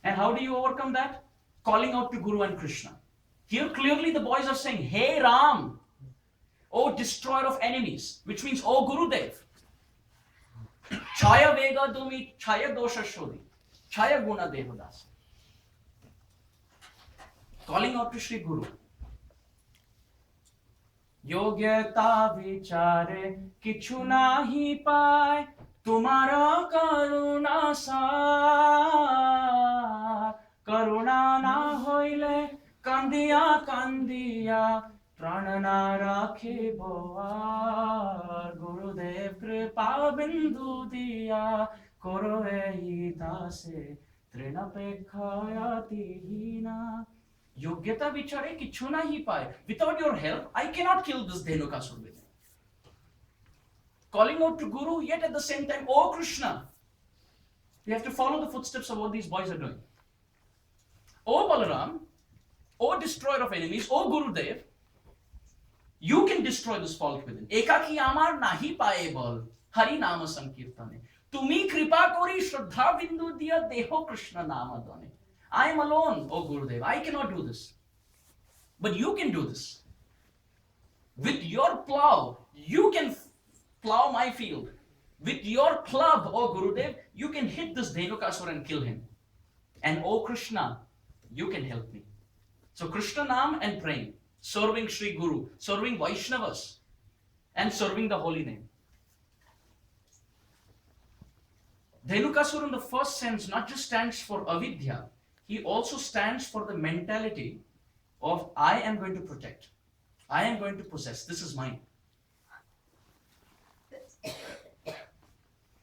And how do you overcome that? Calling out to Guru and Krishna. Here clearly the boys are saying, Hey Ram, O destroyer of enemies, which means, O Gurudev, Chaya Vega Dumi, Chaya Dosha Shodhi, Chaya Guna Devadas. Calling out to Sri Guru. Yogyata vichare kichu nahi paay, tumara karuna sar, karuna na hoile, kandiya kandiya, pranana rakhe boar, Gurudev kripa bindu diya, koro ehita se, trinapekhayati hina. Yogyata vichare kichu nahi paay. Without your help, I cannot kill this Dhenukasur with him. Calling out to Guru, yet at the same time, O Krishna. We have to follow the footsteps of what these boys are doing. O Balaram, O destroyer of enemies, O Gurudev, you can destroy this fault within. Ekaki amar nahi paye bol, Hari nama sankirtane. Tumi kripa kori shraddha bindu diya deho Krishna nama dane. I am alone, O Gurudev. I cannot do this. But you can do this. With your plow, you can plow my field. With your club, O Gurudev, you can hit this Dhenukasur and kill him. And O Krishna, you can help me. So Krishna Nam and praying, serving Sri Guru, serving Vaishnavas, and serving the holy name. Dhenukasur in the first sense not just stands for avidya, he also stands for the mentality of I am going to protect. I am going to possess. This is mine.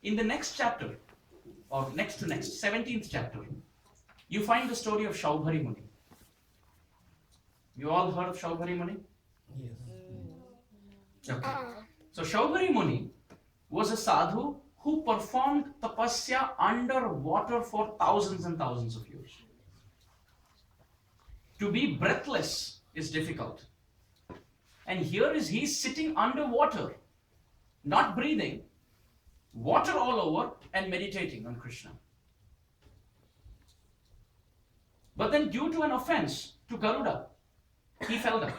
In the next chapter, or next to next, 17th chapter, you find the story of Shaubhari Muni. You all heard of Shaubhari Muni? Yes. Okay. So Shaubhari Muni was a sadhu who performed tapasya underwater for thousands and thousands of years. To be breathless is difficult. And here is he sitting underwater, not breathing, water all over, and meditating on Krishna. But then due to an offense to Garuda, he fell down.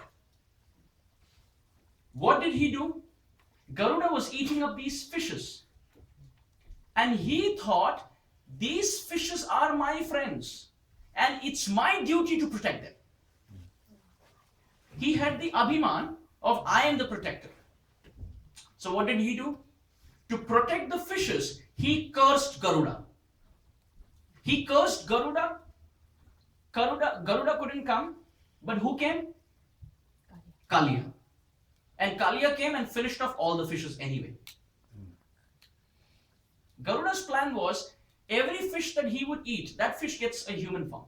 What did he do? Garuda was eating up these fishes. And he thought, these fishes are my friends. And it's my duty to protect them. He had the abhiman of I am the protector. So what did he do? To protect the fishes, he cursed Garuda. He cursed Garuda. Garuda couldn't come, but who came? Kaliya. And Kaliya came and finished off all the fishes anyway. Garuda's plan was, every fish that he would eat, that fish gets a human form.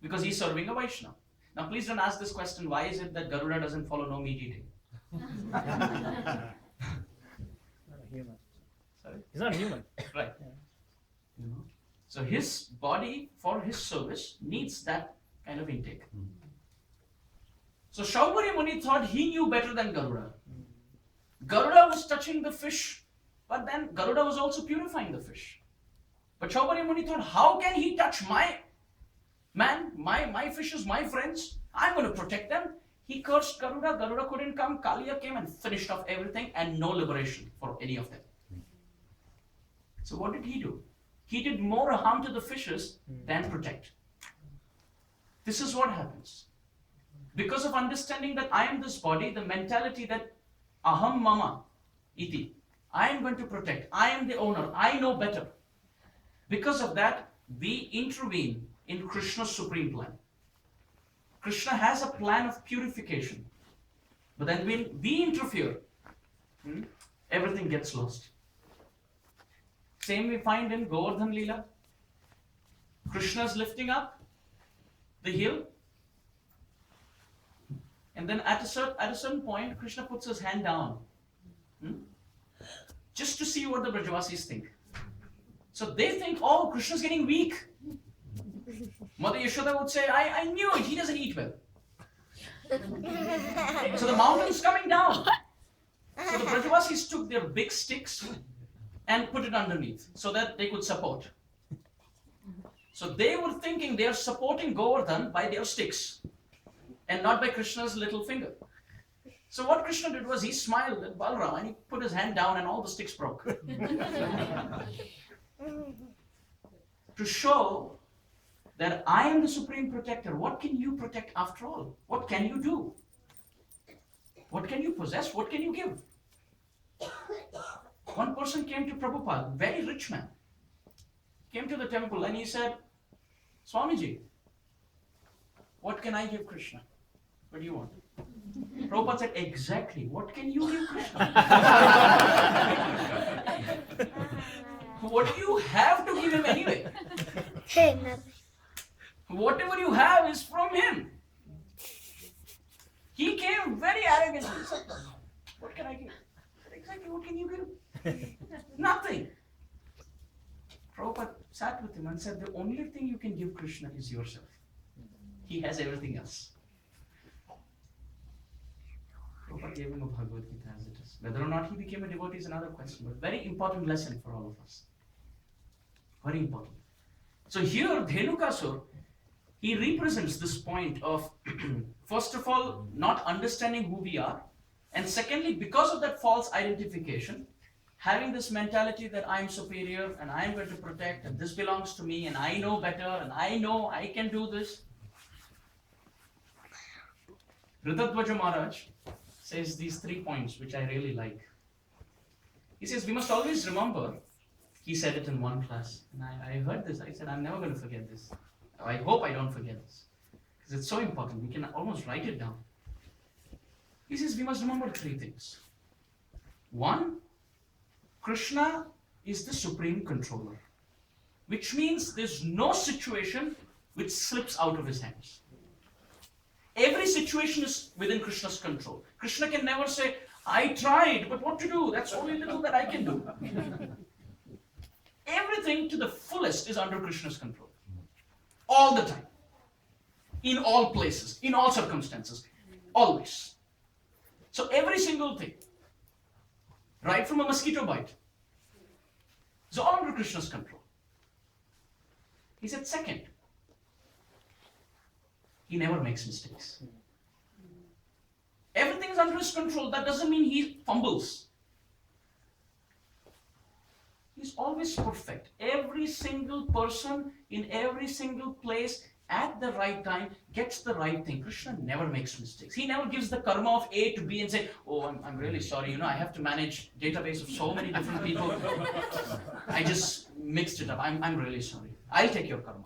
Because he's serving a Vaishnava. Now please don't ask this question, why is it that Garuda doesn't follow no meat eating? Not a human. Sorry? He's not human. Right. You know? So his body, for his service, needs that kind of intake. So Shaubari Muni thought he knew better than Garuda. Garuda was touching the fish, but then Garuda was also purifying the fish. But Shaubari Muni thought, how can he touch my man, my fishes, my friends? I'm going to protect them. He cursed Garuda. Garuda couldn't come. Kaliya came and finished off everything, and no liberation for any of them. So what did he do? He did more harm to the fishes than protect. This is what happens. Because of understanding that I am this body, the mentality that aham mama iti, I am going to protect, I am the owner, I know better. Because of that, we intervene in Krishna's supreme plan. Krishna has a plan of purification. But then when we interfere, everything gets lost. Same we find in Govardhan Leela. Krishna's lifting up the hill. And then at a certain point, Krishna puts his hand down. Just to see what the Brajavasis think. So they think, oh, Krishna's getting weak. Mother Yashoda would say, I knew it, he doesn't eat well. So the mountain's coming down. So the Brajavasis took their big sticks and put it underneath so that they could support. So they were thinking they are supporting Govardhan by their sticks and not by Krishna's little finger. So what Krishna did was he smiled at Balaram and he put his hand down and all the sticks broke. To show that I am the supreme protector. What can you protect after all? What can you do? What can you possess? What can you give? One person came to Prabhupada, very rich man, came to the temple and he said, Swamiji, what can I give Krishna? What do you want? Prabhupada said, exactly, what can you give Krishna? What do you have to give him anyway? Whatever you have is from him. He came very arrogantly. He said, what can I give? I said, exactly, what can you give? Nothing. Prabhupada sat with him and said, the only thing you can give Krishna is yourself. He has everything else. Prabhupada gave him a Bhagavad Gita as it is. Whether or not he became a devotee is another question, but very important lesson for all of us. Very important. So here, Dhenukasur, he represents this point of, first of all, not understanding who we are, and secondly, because of that false identification, having this mentality that I am superior and I am going to protect and this belongs to me and I know better and I know I can do this. Ritadwaja Maharaj says these 3 points which I really like. He says we must always remember, he said it in one class and I heard this, I said I'm never going to forget this. I hope I don't forget this because it's so important, we can almost write it down. He says we must remember 3 things. 1, Krishna is the supreme controller, which means there's no situation which slips out of his hands. Every situation is within Krishna's control. Krishna can never say, I tried, but what to do? That's only little that I can do. Everything to the fullest is under Krishna's control. All the time. In all places, in all circumstances. Always. So every single thing, right from a mosquito bite, is all under Krishna's control. He said, second, he never makes mistakes. Everything is under his control. That doesn't mean he fumbles. He's always perfect. Every single person in every single place at the right time gets the right thing. Krishna never makes mistakes. He never gives the karma of A to B and say, oh, I'm really sorry. I have to manage database of so many different people. I just mixed it up. I'm really sorry. I'll take your karma.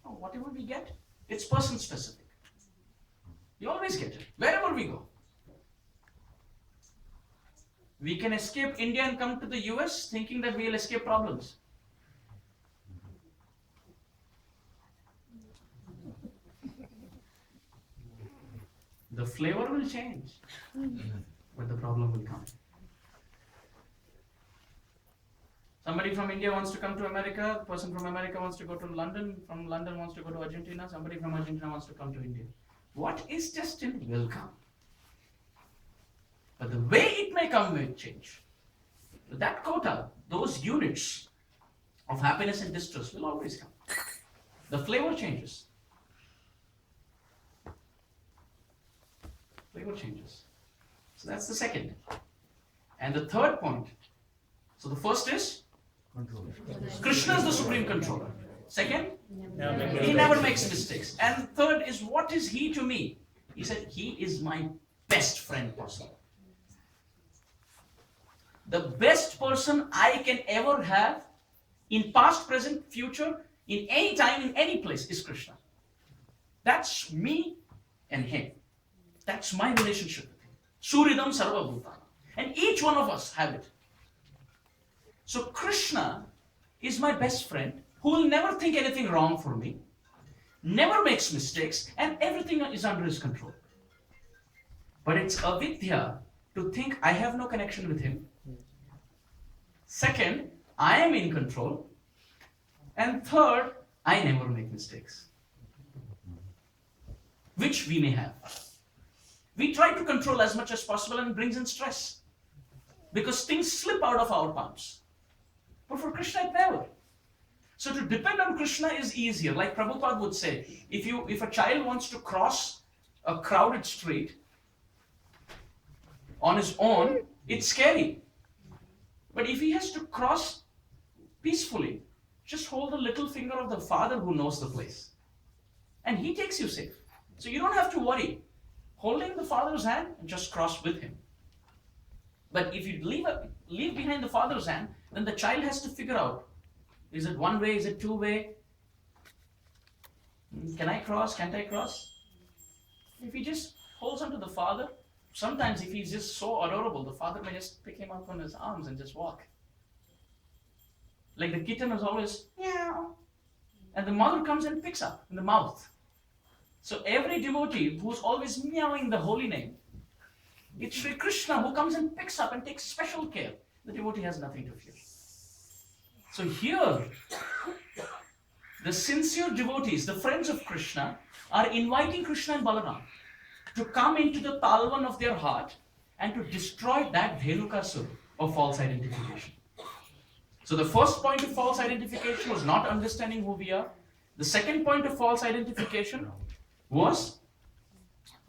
Oh, whatever we get, it's person specific. You always get it, wherever we go. We can escape India and come to the US thinking that we'll escape problems. The flavor will change, but the problem will come. Somebody from India wants to come to America, the person from America wants to go to London, from London wants to go to Argentina, somebody from Argentina wants to come to India. What is destined will come. But the way it may come may change. But that quota, those units of happiness and distress will always come. The flavor changes. Flavor changes. So that's the second. And the third point. So the first is Krishna is the supreme controller. Second, he never makes mistakes. And third is, what is he to me? He said, he is my best friend possible. The best person I can ever have in past, present, future, in any time, in any place is Krishna. That's me and him. That's my relationship with him. Suridam Sarva Bhutana. And each one of us have it. So Krishna is my best friend who will never think anything wrong for me, never makes mistakes, and everything is under his control. But it's avidya to think I have no connection with him. Second, I am in control. And third, I never make mistakes. Which we may have. We try to control as much as possible and it brings in stress. Because things slip out of our palms. But for Krishna, it never. So to depend on Krishna is easier. Like Prabhupada would say, if a child wants to cross a crowded street on his own, it's scary. But if he has to cross peacefully, just hold the little finger of the father who knows the place. And he takes you safe. So you don't have to worry. Holding the father's hand and just cross with him. But if you leave behind the father's hand, then the child has to figure out, is it one way, is it two way? Can I cross, can't I cross? If he just holds onto the father, sometimes if he's just so adorable, the father may just pick him up on his arms and just walk. Like the kitten is always, meow. And the mother comes and picks up in the mouth. So every devotee who's always meowing the holy name, it's Sri Krishna who comes and picks up and takes special care. The devotee has nothing to fear. So here, the sincere devotees, the friends of Krishna, are inviting Krishna and Balaram to come into the talvan of their heart and to destroy that Dhenukasur of false identification. So the first point of false identification was not understanding who we are. The second point of false identification was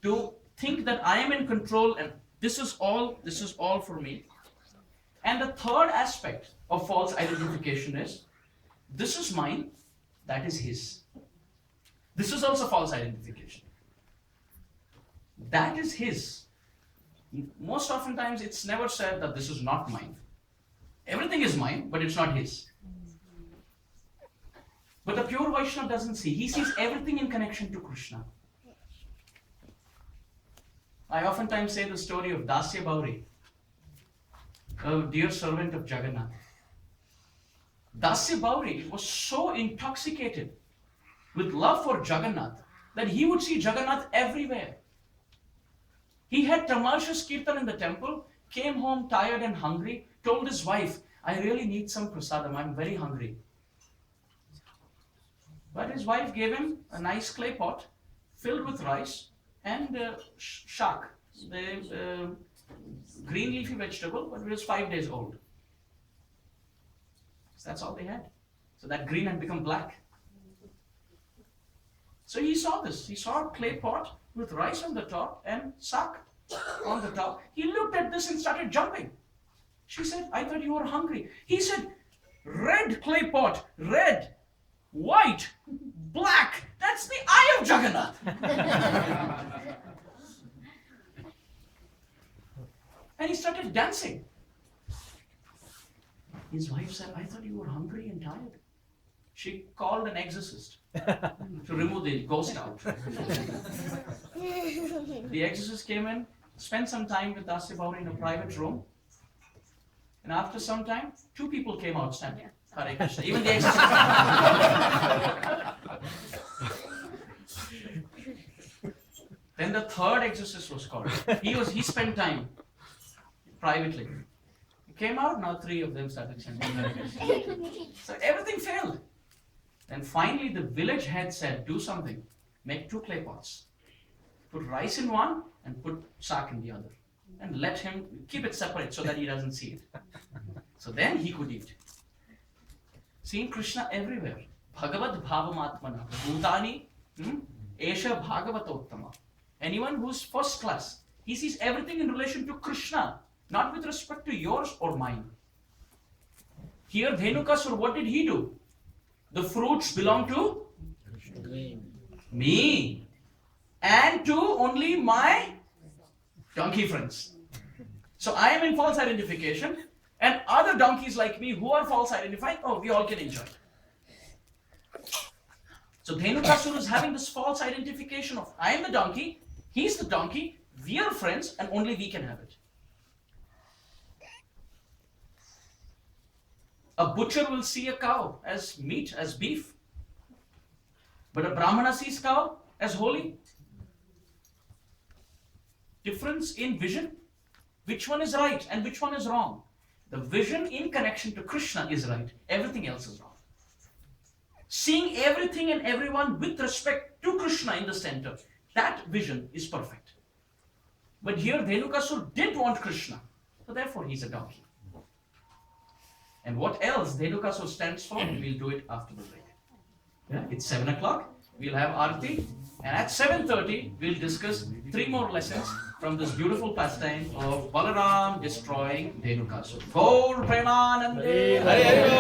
to think that I am in control and this is all for me. And the third aspect of false identification is, this is mine, that is his. This is also false identification. That is his. Most oftentimes it's never said that this is not mine. Everything is mine, but it's not his. But the pure Vaishnava doesn't see. He sees everything in connection to Krishna. I oftentimes say the story of Dasya Bauri, a dear servant of Jagannath. Dasya Bauri was so intoxicated with love for Jagannath that he would see Jagannath everywhere. He had tumultuous kirtan in the temple, came home tired and hungry, told his wife, I really need some prasadam, I'm very hungry. But his wife gave him a nice clay pot filled with rice and shak, the green leafy vegetable, but it was 5 days old. So that's all they had. So that green had become black. So he saw this. He saw a clay pot with rice on the top and sak on the top. He looked at this and started jumping. She said, I thought you were hungry. He said, red clay pot, red, white, black. That's the eye of Jagannath. And he started dancing. His wife said, I thought you were hungry and tired. She called an exorcist to remove the ghost out. The exorcist came in, spent some time with Dasya in a private room. And after some time, 2 people came out standing. Hare Krishna. Even the exorcist. Then the 3rd exorcist was called. He spent time privately. He came out, now 3 of them started chanting Hare Krishna. So everything failed. And finally the village head said, do something. Make 2 clay pots. Put rice in one and put sak in the other. And let him keep it separate so that he doesn't see it. So then he could eat. Seeing Krishna everywhere. Bhagavad Bhavamatmana. Bhutani. Esha Bhagavatottama. Anyone who's first class. He sees everything in relation to Krishna. Not with respect to yours or mine. Here Dhenukasura, what did he do? The fruits belong to me. And to only my donkey friends. So I am in false identification, and other donkeys like me who are false identified, oh, we all can enjoy. So Dhenukasura is having this false identification of I am the donkey, he's the donkey, we are friends, and only we can have it. A butcher will see a cow as meat, as beef. But a Brahmana sees cow as holy. Difference in vision. Which one is right and which one is wrong? The vision in connection to Krishna is right. Everything else is wrong. Seeing everything and everyone with respect to Krishna in the center. That vision is perfect. But here Dhenukasura didn't want Krishna. So therefore he's a donkey. And what else Dhenukasura stands for, we'll do it after the break. Yeah, it's 7 o'clock. We'll have Aarti. And at 7:30, we'll discuss 3 more lessons from this beautiful pastime of Balaram destroying Dhenukasura. Gaur Premanande. Hare Hare.